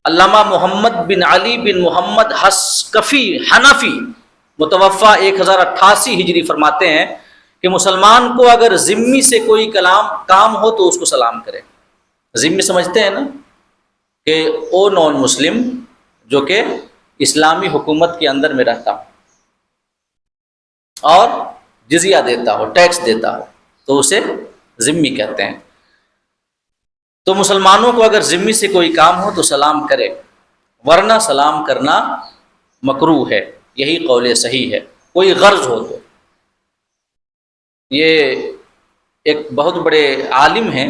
علامہ محمد بن علی بن محمد حسکفی حنفی متوفہ 1088 ہجری فرماتے ہیں کہ مسلمان کو اگر ذمی سے کوئی کام ہو تو اس کو سلام کرے۔ ذمی سمجھتے ہیں نا کہ او نان مسلم جو کہ اسلامی حکومت کے اندر میں رہتا ہو اور جزیہ دیتا ہو، ٹیکس دیتا ہو، تو اسے ذمی کہتے ہیں۔ تو مسلمانوں کو اگر ذمی سے کوئی کام ہو تو سلام کرے، ورنہ سلام کرنا مکروہ ہے، یہی قول صحیح ہے۔ کوئی غرض ہو تو۔ یہ ایک بہت بڑے عالم ہیں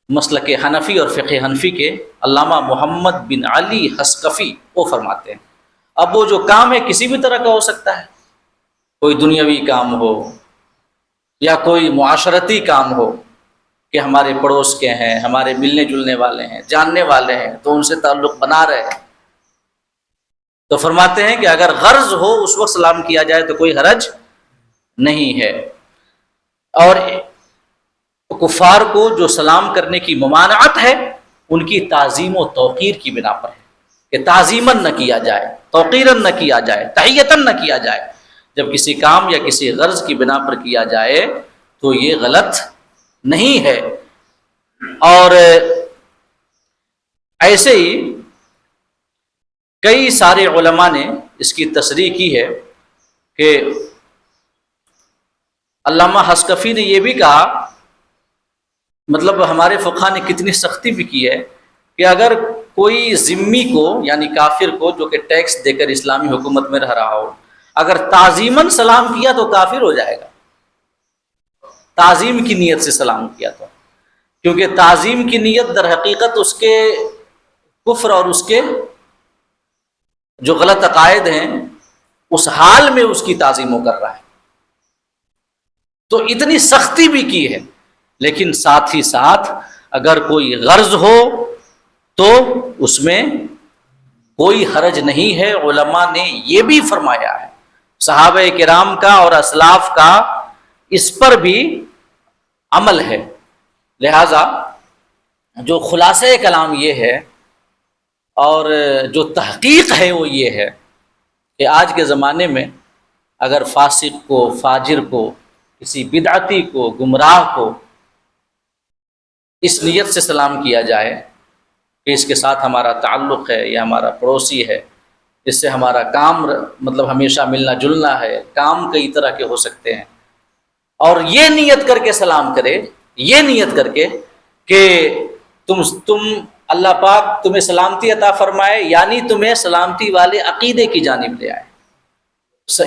مسلک حنفی اور فقہ حنفی کے، علامہ محمد بن علی حسکفی، وہ فرماتے ہیں اب وہ جو کام ہے کسی بھی طرح کا ہو سکتا ہے، کوئی دنیاوی کام ہو یا کوئی معاشرتی کام ہو کہ ہمارے پڑوس کے ہیں، ہمارے ملنے جلنے والے ہیں، جاننے والے ہیں، تو ان سے تعلق بنا رہے ہیں، تو فرماتے ہیں کہ اگر غرض ہو اس وقت سلام کیا جائے تو کوئی حرج نہیں ہے۔ اور کفار کو جو سلام کرنے کی ممانعت ہے ان کی تعظیم و توقیر کی بنا پر ہے کہ تعظیماً نہ کیا جائے، توقیراً نہ کیا جائے، تحیتاً نہ کیا جائے۔ جب کسی کام یا کسی غرض کی بنا پر کیا جائے تو یہ غلط نہیں ہے۔ اور ایسے ہی کئی سارے علماء نے اس کی تصریح کی ہے کہ علامہ حسکفی نے یہ بھی کہا، مطلب ہمارے فقہا نے کتنی سختی بھی کی ہے کہ اگر کوئی ذمی کو یعنی کافر کو جو کہ ٹیکس دے کر اسلامی حکومت میں رہ رہا ہو، اگر تعظیماً سلام کیا تو کافر ہو جائے گا، تعظیم کی نیت سے سلام کیا تو، کیونکہ تعظیم کی نیت در حقیقت اس کے کفر اور اس کے جو غلط عقائد ہیں اس حال میں اس کی تعظیم وہ کر رہا ہے، تو اتنی سختی بھی کی ہے۔ لیکن ساتھ ہی ساتھ اگر کوئی غرض ہو تو اس میں کوئی حرج نہیں ہے، علماء نے یہ بھی فرمایا ہے، صحابہ کرام کا اور اسلاف کا اس پر بھی عمل ہے۔ لہذا جو خلاصہ کلام یہ ہے اور جو تحقیق ہے وہ یہ ہے کہ آج کے زمانے میں اگر فاسق کو، فاجر کو، کسی بدعتی کو، گمراہ کو اس نیت سے سلام کیا جائے کہ اس کے ساتھ ہمارا تعلق ہے، یہ ہمارا پڑوسی ہے، اس سے ہمارا کام مطلب ہمیشہ ملنا جلنا ہے، کام کئی طرح کے ہو سکتے ہیں، اور یہ نیت کر کے سلام کرے، یہ نیت کر کے کہ تم اللہ پاک تمہیں سلامتی عطا فرمائے، یعنی تمہیں سلامتی والے عقیدے کی جانب لے آئے،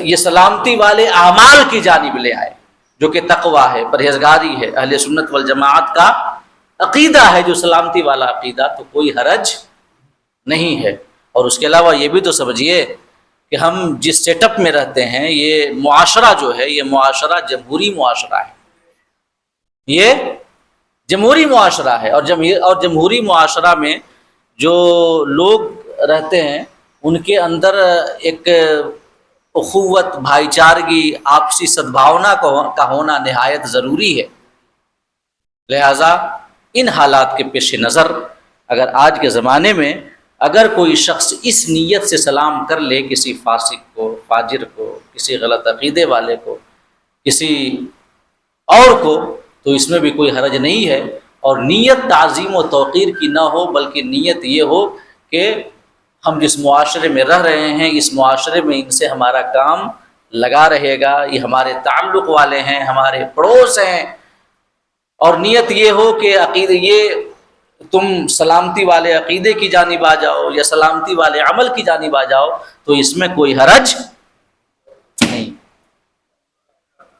یہ سلامتی والے اعمال کی جانب لے آئے جو کہ تقوی ہے، پرہیزگاری ہے، اہل سنت والجماعت کا عقیدہ ہے جو سلامتی والا عقیدہ، تو کوئی حرج نہیں ہے۔ اور اس کے علاوہ یہ بھی تو سمجھیے کہ ہم جس سیٹ اپ میں رہتے ہیں، یہ معاشرہ جو ہے یہ معاشرہ جمہوری معاشرہ ہے، یہ جمہوری معاشرہ ہے، اور جمہوری معاشرہ میں جو لوگ رہتے ہیں ان کے اندر ایک اخوت، بھائی چارگی، آپسی سدبھاونا کا ہونا نہایت ضروری ہے۔ لہذا ان حالات کے پیش نظر اگر آج کے زمانے میں اگر کوئی شخص اس نیت سے سلام کر لے کسی فاسق کو، فاجر کو، کسی غلط عقیدے والے کو، کسی اور کو، تو اس میں بھی کوئی حرج نہیں ہے، اور نیت تعظیم و توقیر کی نہ ہو بلکہ نیت یہ ہو کہ ہم جس معاشرے میں رہ رہے ہیں اس معاشرے میں ان سے ہمارا کام لگا رہے گا، یہ ہمارے تعلق والے ہیں، ہمارے پڑوس ہیں، اور نیت یہ ہو کہ عقیدے یہ تم سلامتی والے عقیدے کی جانب آ جاؤ یا سلامتی والے عمل کی جانب آ جاؤ، تو اس میں کوئی حرج نہیں۔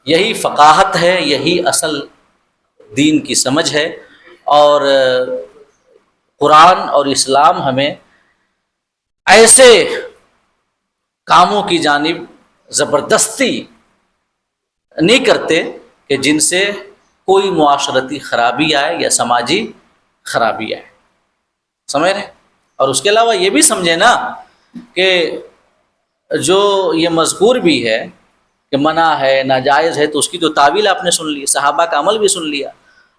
یہی فقاہت ہے، یہی اصل دین کی سمجھ ہے، اور قرآن اور اسلام ہمیں ایسے کاموں کی جانب زبردستی نہیں کرتے کہ جن سے کوئی معاشرتی خرابی آئے یا سماجی خرابی آئے، سمجھ رہے؟ اور اس کے علاوہ یہ بھی سمجھے نا کہ جو یہ مذکور بھی ہے کہ منع ہے، ناجائز ہے، تو اس کی تو تعویل آپ نے سن لی، صحابہ کا عمل بھی سن لیا،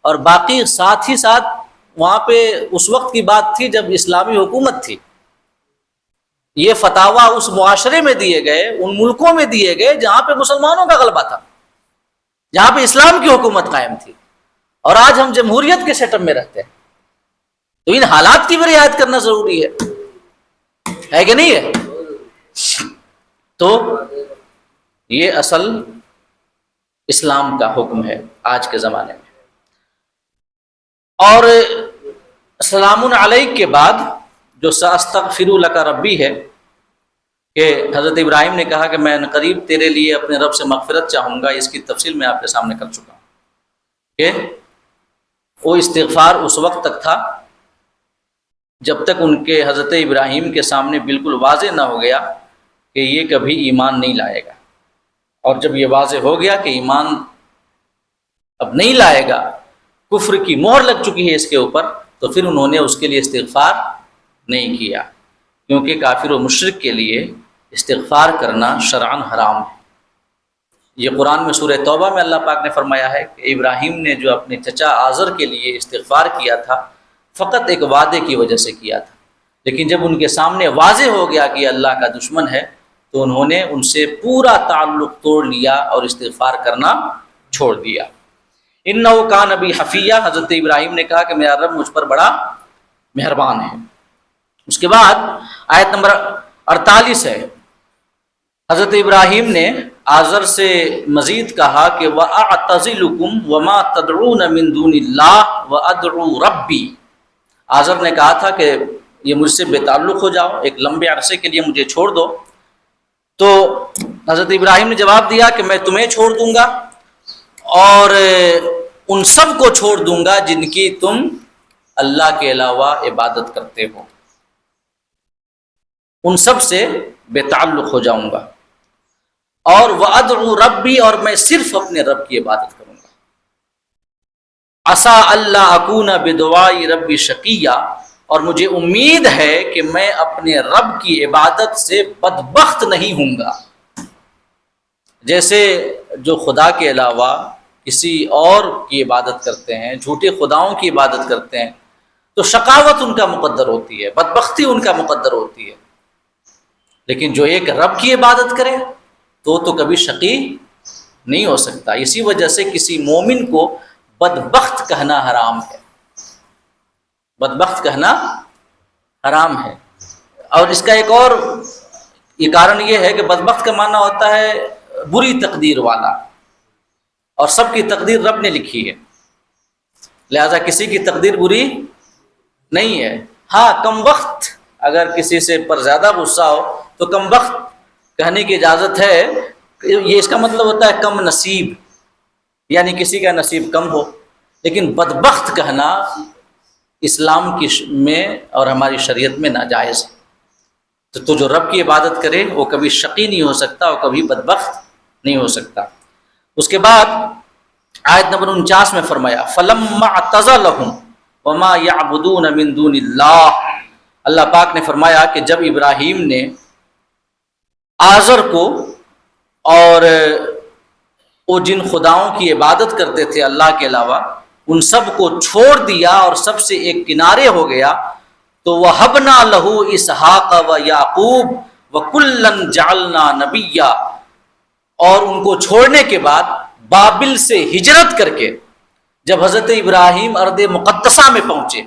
اور باقی ساتھ ہی ساتھ وہاں پہ اس وقت کی بات تھی جب اسلامی حکومت تھی، یہ فتاویٰ اس معاشرے میں دیے گئے، ان ملکوں میں دیے گئے جہاں پہ مسلمانوں کا غلبہ تھا، جہاں پہ اسلام کی حکومت قائم تھی، اور آج ہم جمہوریت کے سیٹ اپ میں رہتے ہیں، تو ان حالات کی بھی رعایت کرنا ضروری ہے کہ نہیں ہے؟ تو یہ اصل اسلام کا حکم ہے آج کے زمانے میں۔ اور سلام علیک کے بعد جو ساستغفر لک ربی ہے، کہ حضرت ابراہیم نے کہا کہ میں قریب تیرے لیے اپنے رب سے مغفرت چاہوں گا، اس کی تفصیل میں آپ کے سامنے کر چکا ہوں کہ وہ استغفار اس وقت تک تھا جب تک ان کے حضرت ابراہیم کے سامنے بالکل واضح نہ ہو گیا کہ یہ کبھی ایمان نہیں لائے گا، اور جب یہ واضح ہو گیا کہ ایمان اب نہیں لائے گا، کفر کی مہر لگ چکی ہے اس کے اوپر، تو پھر انہوں نے اس کے لیے استغفار نہیں کیا، کیونکہ کافر و مشرک کے لیے استغفار کرنا شرعاً حرام ہے۔ یہ قرآن میں سورہ توبہ میں اللہ پاک نے فرمایا ہے کہ ابراہیم نے جو اپنے چچا آزر کے لیے استغفار کیا تھا فقط ایک وعدے کی وجہ سے کیا تھا، لیکن جب ان کے سامنے واضح ہو گیا کہ اللہ کا دشمن ہے تو انہوں نے ان سے پورا تعلق توڑ لیا اور استغفار کرنا چھوڑ دیا۔ انہ کان بی حفیہ، حضرت ابراہیم نے کہا کہ میرا رب مجھ پر بڑا مہربان ہے، اس کے بعد آیت نمبر 48 ہے، حضرت ابراہیم نے آزر سے مزید کہا کہ وَأَعْتَزِلُكُمْ وَمَا تَدْعُونَ مِن دُونِ اللَّهِ وَأَدْعُو رَبِّي، آزر نے کہا تھا کہ یہ مجھ سے بے تعلق ہو جاؤ، ایک لمبے عرصے کے لیے مجھے چھوڑ دو. تو حضرت ابراہیم نے جواب دیا کہ میں تمہیں چھوڑ دوں گا اور ان سب کو چھوڑ دوں گا جن کی تم اللہ کے علاوہ عبادت کرتے ہو، ان سب سے بے تعلق ہو جاؤں گا. اور وَأَدْعُو رَبِّي، اور میں صرف اپنے رب کی عبادت کروں گا. عَسَىٰ أَلَّا أَكُونَ بِدُعَاءِ رَبِّي شَقِيًّا، اور مجھے امید ہے کہ میں اپنے رب کی عبادت سے بدبخت نہیں ہوں گا. جیسے جو خدا کے علاوہ کسی اور کی عبادت کرتے ہیں، جھوٹے خداؤں کی عبادت کرتے ہیں، تو شقاوت ان کا مقدر ہوتی ہے، بدبختی ان کا مقدر ہوتی ہے. لیکن جو ایک رب کی عبادت کرے تو کبھی شقی نہیں ہو سکتا. اسی وجہ سے کسی مومن کو بدبخت کہنا حرام ہے، بدبخت کہنا حرام ہے. اور اس کا ایک اور یہ کارن یہ ہے کہ بدبخت کا معنی ہوتا ہے بری تقدیر والا، اور سب کی تقدیر رب نے لکھی ہے، لہذا کسی کی تقدیر بری نہیں ہے. ہاں کم وقت اگر کسی سے پر زیادہ غصہ ہو تو کم وقت کہنے کی اجازت ہے، یہ اس کا مطلب ہوتا ہے کم نصیب، یعنی کسی کا نصیب کم ہو. لیکن بدبخت کہنا اسلام کی میں اور ہماری شریعت میں ناجائز ہے. تو جو رب کی عبادت کرے وہ کبھی شقی نہیں ہو سکتا اور کبھی بدبخت نہیں ہو سکتا. اس کے بعد آیت نمبر 49 میں فرمایا فَلَمَّا اعْتَزَلَهُمْ وَمَا يَعْبُدُونَ مِن دُونِ اللَّهِ، اللہ پاک نے فرمایا کہ جب ابراہیم نے آزر کو اور وہ جن خداؤں کی عبادت کرتے تھے اللہ کے علاوہ ان سب کو چھوڑ دیا اور سب سے ایک کنارے ہو گیا، تو وَهَبْنَا لَهُ إِسْحَاقَ وَيَعْقُوبَ وَكُلًّا جَعَلْنَا نَبِيًّا، اور ان کو چھوڑنے کے بعد بابل سے ہجرت کر کے جب حضرت ابراہیم ارض مقدسہ میں پہنچے،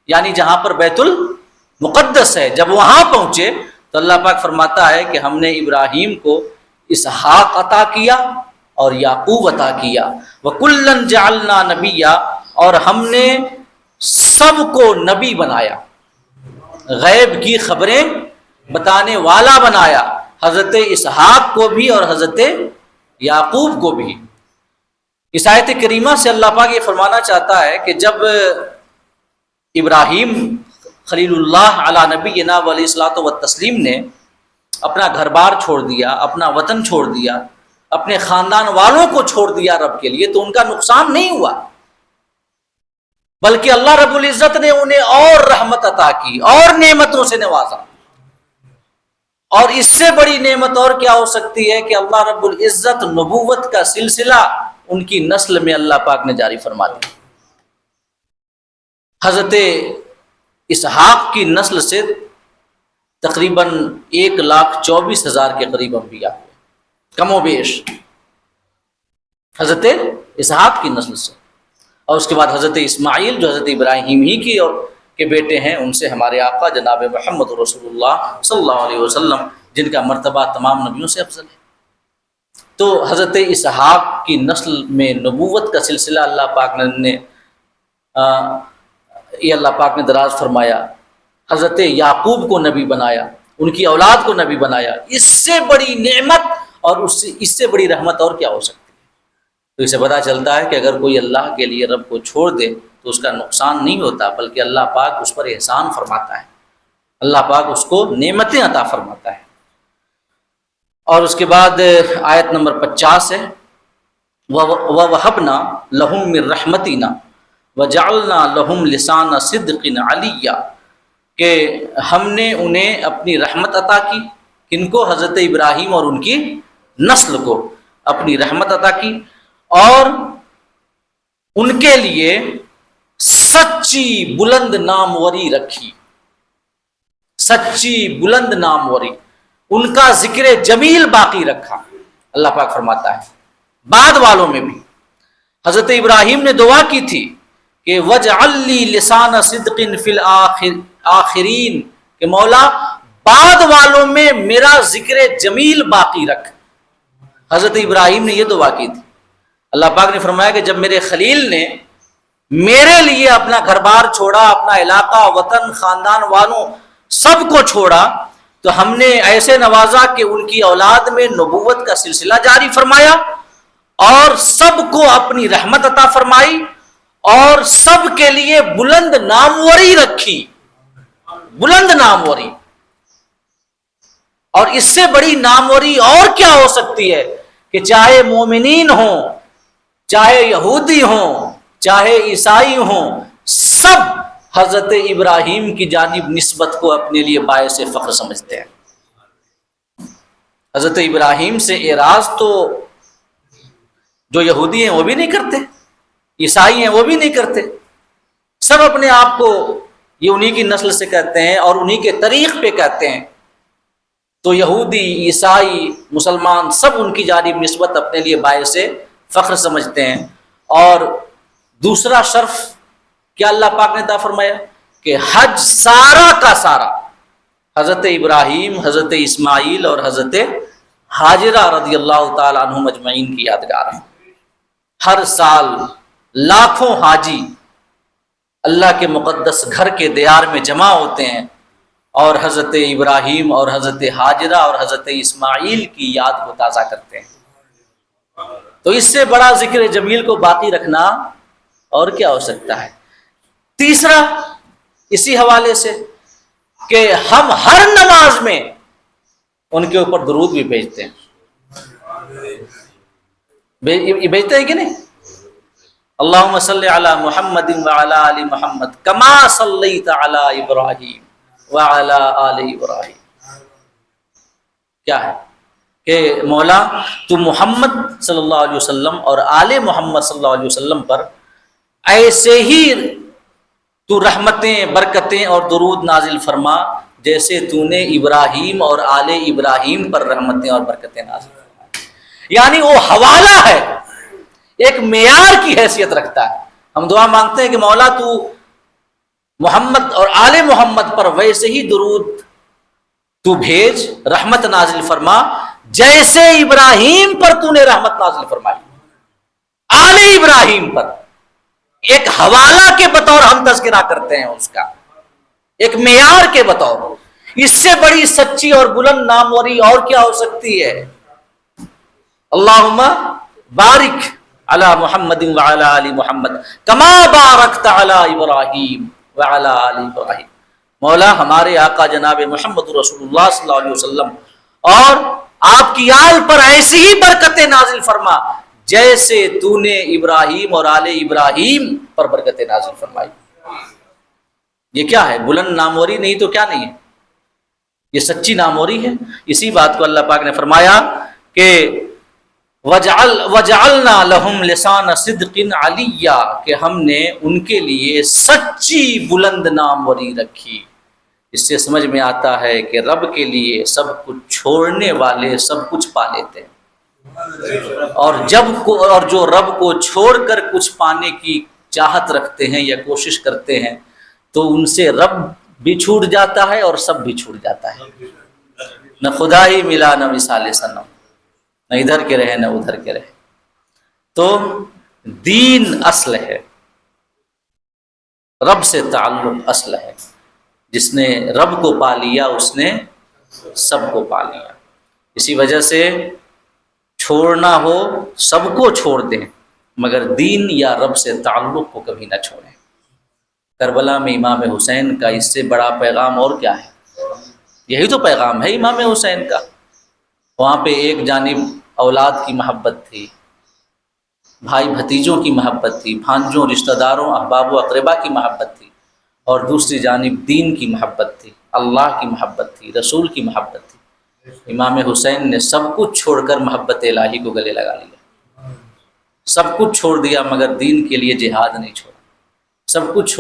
یعنی جہاں پر بیت المقدس ہے، جب وہاں پہنچے تو اللہ پاک فرماتا ہے کہ ہم نے ابراہیم کو اسحاق عطا کیا اور یعقوب عطا کیا. وَكُلًّا جَعَلْنَا نَبِيًّا، اور ہم نے سب کو نبی بنایا، غیب کی خبریں بتانے والا بنایا، حضرت اسحاق کو بھی اور حضرت یعقوب کو بھی. اس آیت کریمہ سے اللہ پاک یہ فرمانا چاہتا ہے کہ جب ابراہیم خلیل اللہ علی نبینا علیہ الصلوۃ والتسلیم نے اپنا گھر بار چھوڑ دیا، اپنا وطن چھوڑ دیا، اپنے خاندان والوں کو چھوڑ دیا رب کے لیے، تو ان کا نقصان نہیں ہوا، بلکہ اللہ رب العزت نے انہیں اور رحمت عطا کی اور نعمتوں سے نوازا. اور اس سے بڑی نعمت اور کیا ہو سکتی ہے کہ اللہ رب العزت نبوت کا سلسلہ ان کی نسل میں اللہ پاک نے جاری فرما دیا. حضرت اسحاق کی نسل سے تقریباً 1,24,000 کے قریب انبیاء ہوئے، کم و بیش حضرت اسحاق کی نسل سے. اور اس کے بعد حضرت اسماعیل جو حضرت ابراہیم ہی کی کے بیٹے ہیں، ان سے ہمارے آقا جناب محمد رسول اللہ صلی اللہ علیہ وسلم، جن کا مرتبہ تمام نبیوں سے افضل ہے. تو حضرت اسحاق کی نسل میں نبوت کا سلسلہ اللہ پاک نے اللہ پاک نے دراز فرمایا. حضرت یعقوب کو نبی بنایا، ان کی اولاد کو نبی بنایا. اس سے بڑی نعمت اور اس سے بڑی رحمت اور کیا ہو سکتی ہے؟ تو اسے پتہ چلتا ہے کہ اگر کوئی اللہ کے لیے رب کو چھوڑ دے تو اس کا نقصان نہیں ہوتا، بلکہ اللہ پاک اس پر احسان فرماتا ہے، اللہ پاک اس کو نعمتیں عطا فرماتا ہے. اور اس کے بعد آیت نمبر 50 ہے وَوَهَبْنَا لَهُم مِّن رَحْمَتِنَا وَجَعَلْنَا لَهُمْ لِسَانَ صِدْقٍ عَلِيًّا، کہ ہم نے انہیں اپنی رحمت عطا کی. کن کو؟ حضرت ابراہیم اور ان کی نسل کو اپنی رحمت عطا کی، اور ان کے لیے سچی بلند ناموری رکھی، سچی بلند ناموری، ان کا ذکر جمیل باقی رکھا. اللہ پاک فرماتا ہے بعد والوں میں بھی حضرت ابراہیم نے دعا کی تھی کہ وَاجْعَل لِّي لِسَانَ صِدْقٍ فِي الْآخِرِينَ، کہ کہ مولا بعد والوں میں میرا ذکر جمیل باقی رکھ۔ حضرت ابراہیم نے یہ دعا کی تھی۔ اللہ پاک نے فرمایا کہ جب میرے خلیل نے میرے لیے اپنا گھر بار چھوڑا، اپنا علاقہ، وطن، خاندان والوں سب کو چھوڑا، تو ہم نے ایسے نوازا کہ ان کی اولاد میں نبوت کا سلسلہ جاری فرمایا اور سب کو اپنی رحمت عطا فرمائی اور سب کے لیے بلند ناموری رکھی، بلند ناموری۔ اور اس سے بڑی ناموری اور کیا ہو سکتی ہے کہ چاہے مومنین ہوں، چاہے یہودی ہوں، چاہے عیسائی ہوں، سب حضرت ابراہیم کی جانب نسبت کو اپنے لیے باعث فخر سمجھتے ہیں۔ حضرت ابراہیم سے اعراض تو جو یہودی ہیں وہ بھی نہیں کرتے، عیسائی ہیں وہ بھی نہیں کرتے، سب اپنے آپ کو یہ انہی کی نسل سے کہتے ہیں اور انہی کے طریق پہ کہتے ہیں۔ تو یہودی، عیسائی، مسلمان سب ان کی جانب نسبت اپنے لیے باعث فخر سمجھتے ہیں۔ اور دوسرا شرف کیا اللہ پاک نے عطا فرمایا کہ حج سارا کا سارا حضرت ابراہیم، حضرت اسماعیل اور حضرت ہاجرہ رضی اللہ تعالی عنہم اجمعین کی یادگار ہے۔ ہر سال لاکھوں حاجی اللہ کے مقدس گھر کے دیار میں جمع ہوتے ہیں اور حضرت ابراہیم اور حضرت ہاجرہ اور حضرت اسماعیل کی یاد کو تازہ کرتے ہیں۔ تو اس سے بڑا ذکر جمیل کو باقی رکھنا اور کیا ہو سکتا ہے۔ تیسرا اسی حوالے سے کہ ہم ہر نماز میں ان کے اوپر درود بھی بھیجتے ہیں، بھیجتے ہیں کہ نہیں؟ اللہم صلی علی محمد وعلی آل محمد کما صلیت علی ابراہیم وعلی آل ابراہیم۔ کیا ہے کہ مولا تو محمد صلی اللہ علیہ وسلم اور آل محمد صلی اللہ علیہ وسلم پر ایسے ہی تو رحمتیں، برکتیں اور درود نازل فرما جیسے تو نے ابراہیم اور آل ابراہیم پر رحمتیں اور برکتیں نازل فرمائی۔ یعنی وہ حوالہ ہے، ایک معیار کی حیثیت رکھتا ہے۔ ہم دعا مانگتے ہیں کہ مولا تو محمد اور آل محمد پر ویسے ہی درود تو بھیج، رحمت نازل فرما جیسے ابراہیم پر تو نے رحمت نازل فرمائی، آل ابراہیم پر۔ ایک حوالہ کے بطور ہم تذکرہ کرتے ہیں اس کا، ایک معیار کے بطور۔ اس سے بڑی سچی اور بلند ناموری اور کیا ہو سکتی ہے؟ اللہم بارک علی محمد وعلی آل محمد کما بارکت علی ابراہیم وعلی آل ابراہیم۔ مولا ہمارے آقا جناب محمد رسول اللہ صلی اللہ علیہ وسلم اور آپ کی آل پر ایسی ہی برکتیں نازل فرما جیسے تو نے ابراہیم اور آل ابراہیم پر برکتیں نازل فرمائی۔ یہ کیا ہے؟ بلند ناموری نہیں تو کیا نہیں ہے؟ یہ سچی ناموری ہے۔ اسی بات کو اللہ پاک نے فرمایا کہ وَجَعَلْنَا لَهُمْ لِسَانَ صِدْقٍ عَلِيًّا، کہ ہم نے ان کے لیے سچی بلند ناموری رکھی۔ اس سے سمجھ میں آتا ہے کہ رب کے لیے سب کچھ چھوڑنے والے سب کچھ پا لیتے ہیں، اور جو رب کو چھوڑ کر کچھ پانے کی چاہت رکھتے ہیں یا کوشش کرتے ہیں تو ان سے رب بھی چھوٹ جاتا ہے اور سب بھی چھوٹ جاتا ہے۔ نہ خدا ہی ملا نہ مثال صنم، نہ ادھر کے رہے نہ ادھر کے رہے۔ تو دین اصل ہے، رب سے تعلق اصل ہے۔ جس نے رب کو پا لیا اس نے سب کو پا لیا۔ اسی وجہ سے چھوڑنا ہو سب کو چھوڑ دیں مگر دین یا رب سے تعلق کو کبھی نہ چھوڑیں۔ کربلا میں امام حسین کا اس سے بڑا پیغام اور کیا ہے؟ یہی تو پیغام ہے امام حسین کا۔ وہاں پہ ایک جانب اولاد کی محبت تھی، بھائی بھتیجوں کی محبت تھی، بھانجوں، رشتہ داروں، احباب و اقربا کی محبت تھی، اور دوسری جانب دین کی محبت تھی، اللہ کی محبت تھی، رسول کی محبت تھی۔ امام حسین نے سب کچھ چھوڑ کر محبت الہی کو گلے لگا لیا، سب کچھ چھوڑ دیا مگر دین کے لیے جہاد نہیں چھوڑا، سب کچھ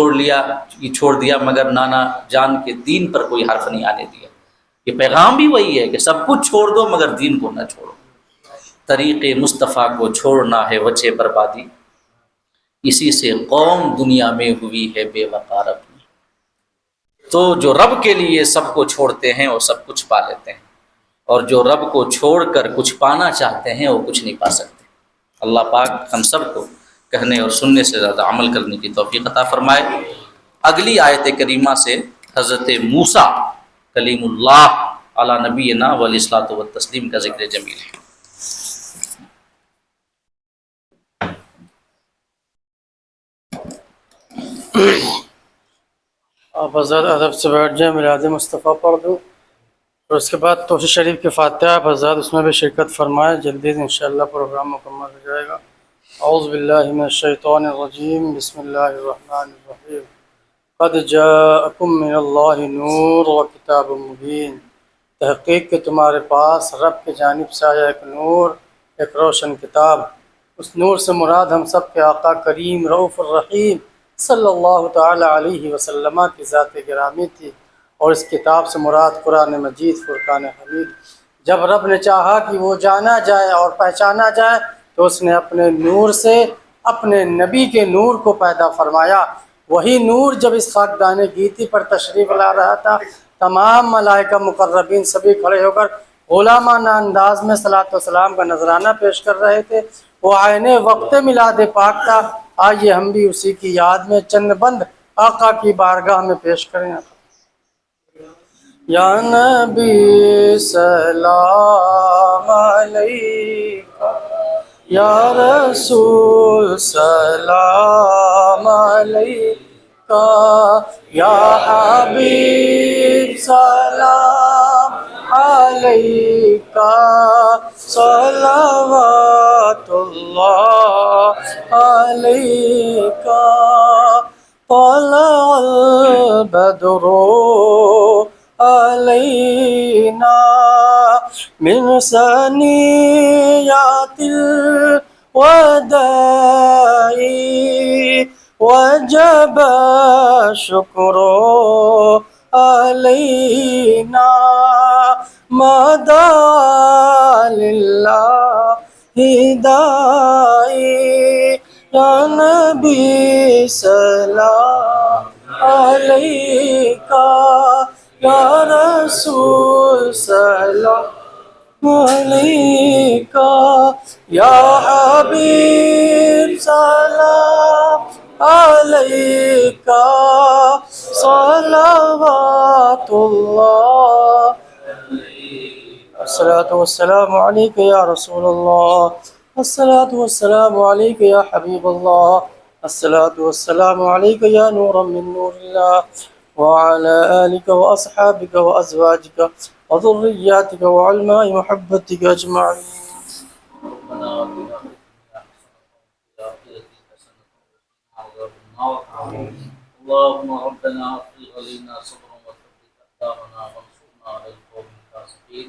چھوڑ دیا مگر نانا جان کے دین پر کوئی حرف نہیں آنے دیا۔ یہ پیغام بھی وہی ہے کہ سب کچھ چھوڑ دو مگر دین کو نہ چھوڑو۔ طریق مصطفیٰ کو چھوڑنا ہے وجہ بربادی، اسی سے قوم دنیا میں ہوئی ہے بے وقار اپنی۔ تو جو رب کے لیے سب کو چھوڑتے ہیں وہ سب کچھ پا لیتے ہیں، اور جو رب کو چھوڑ کر کچھ پانا چاہتے ہیں وہ کچھ نہیں پا سکتے۔ اللہ پاک ہم سب کو کہنے اور سننے سے زیادہ عمل کرنے کی توفیق عطا فرمائے۔ اگلی آیت کریمہ سے حضرت موسیٰ کلیم اللہ علی نبینا علیہ الصلوۃ والتسلیم کا ذکر جمیل ہے۔ آپ حضرت ادب سے بیٹھ جائیں، میلاد مصطفیٰ پڑھ دوں، اور اس کے بعد توحید شریف کے فاتحہ آپ حضرات اس میں بھی شرکت فرمائیں، جلدی سے انشاءاللہ پروگرام مکمل ہو جائے گا۔ اعوذ باللہ من الشیطان الرجیم، بسم اللہ الرحمن الرحیم۔ قد جاءکم من اللہ نور و کتاب مبین، تحقیق کہ تمہارے پاس رب کی جانب سے آیا ایک نور، ایک روشن کتاب۔ اس نور سے مراد ہم سب کے آقا کریم رؤوف الرحیم صلی اللہ تعالی علیہ وسلم کی ذات گرامی تھی، اور اس کتاب سے مراد قرآن مجید فرقان حمید۔ جب رب نے چاہا کہ وہ جانا جائے اور پہچانا جائے تو اس نے اپنے نور سے اپنے نبی کے نور کو پیدا فرمایا۔ وہی نور جب اس خاکدان گیتی پر تشریف لا رہا تھا، تمام ملائکہ مقربین سبھی کھڑے ہو کر غلامانہ انداز میں صلاۃ و سلام کا نذرانہ پیش کر رہے تھے۔ وہ عین وقت میلاد پاک تھا۔ آئیے ہم بھی اسی کی یاد میں چند بند آقا کی بارگاہ میں پیش کریں۔ یا نبی سلام علیکہ، یا رسول سلام علیکہ، یا حبیب سلام علیکہ، صلوات اللہ علیکہ، طلع البدر علینا من ثنیات الوداع، وجب الشکر علینا ما دعا للہ داعی۔ یا نبی سلام علیکہ، یا رسول سلام علیکہ، یا حبیب سلام علیکہ، صلوات اللہ۔ الصلاۃ والسلام علیکہ یا رسول اللہ، الصلاۃ والسلام علیکہ یا حبیب اللہ، الصلاۃ والسلام علیکہ یا نورا من نور اللہ، وعلى آلك وأصحابك وأزواجك وذرياتك وعلماء محبتك أجمعين۔ ربنا آتنا في الدنيا حسنة وفي الآخرة حسنة وقنا عذاب النار۔ اللهم ربنا أفرغ علينا صبرا وثبت أقدامنا وانصرنا على القوم الفاسقين۔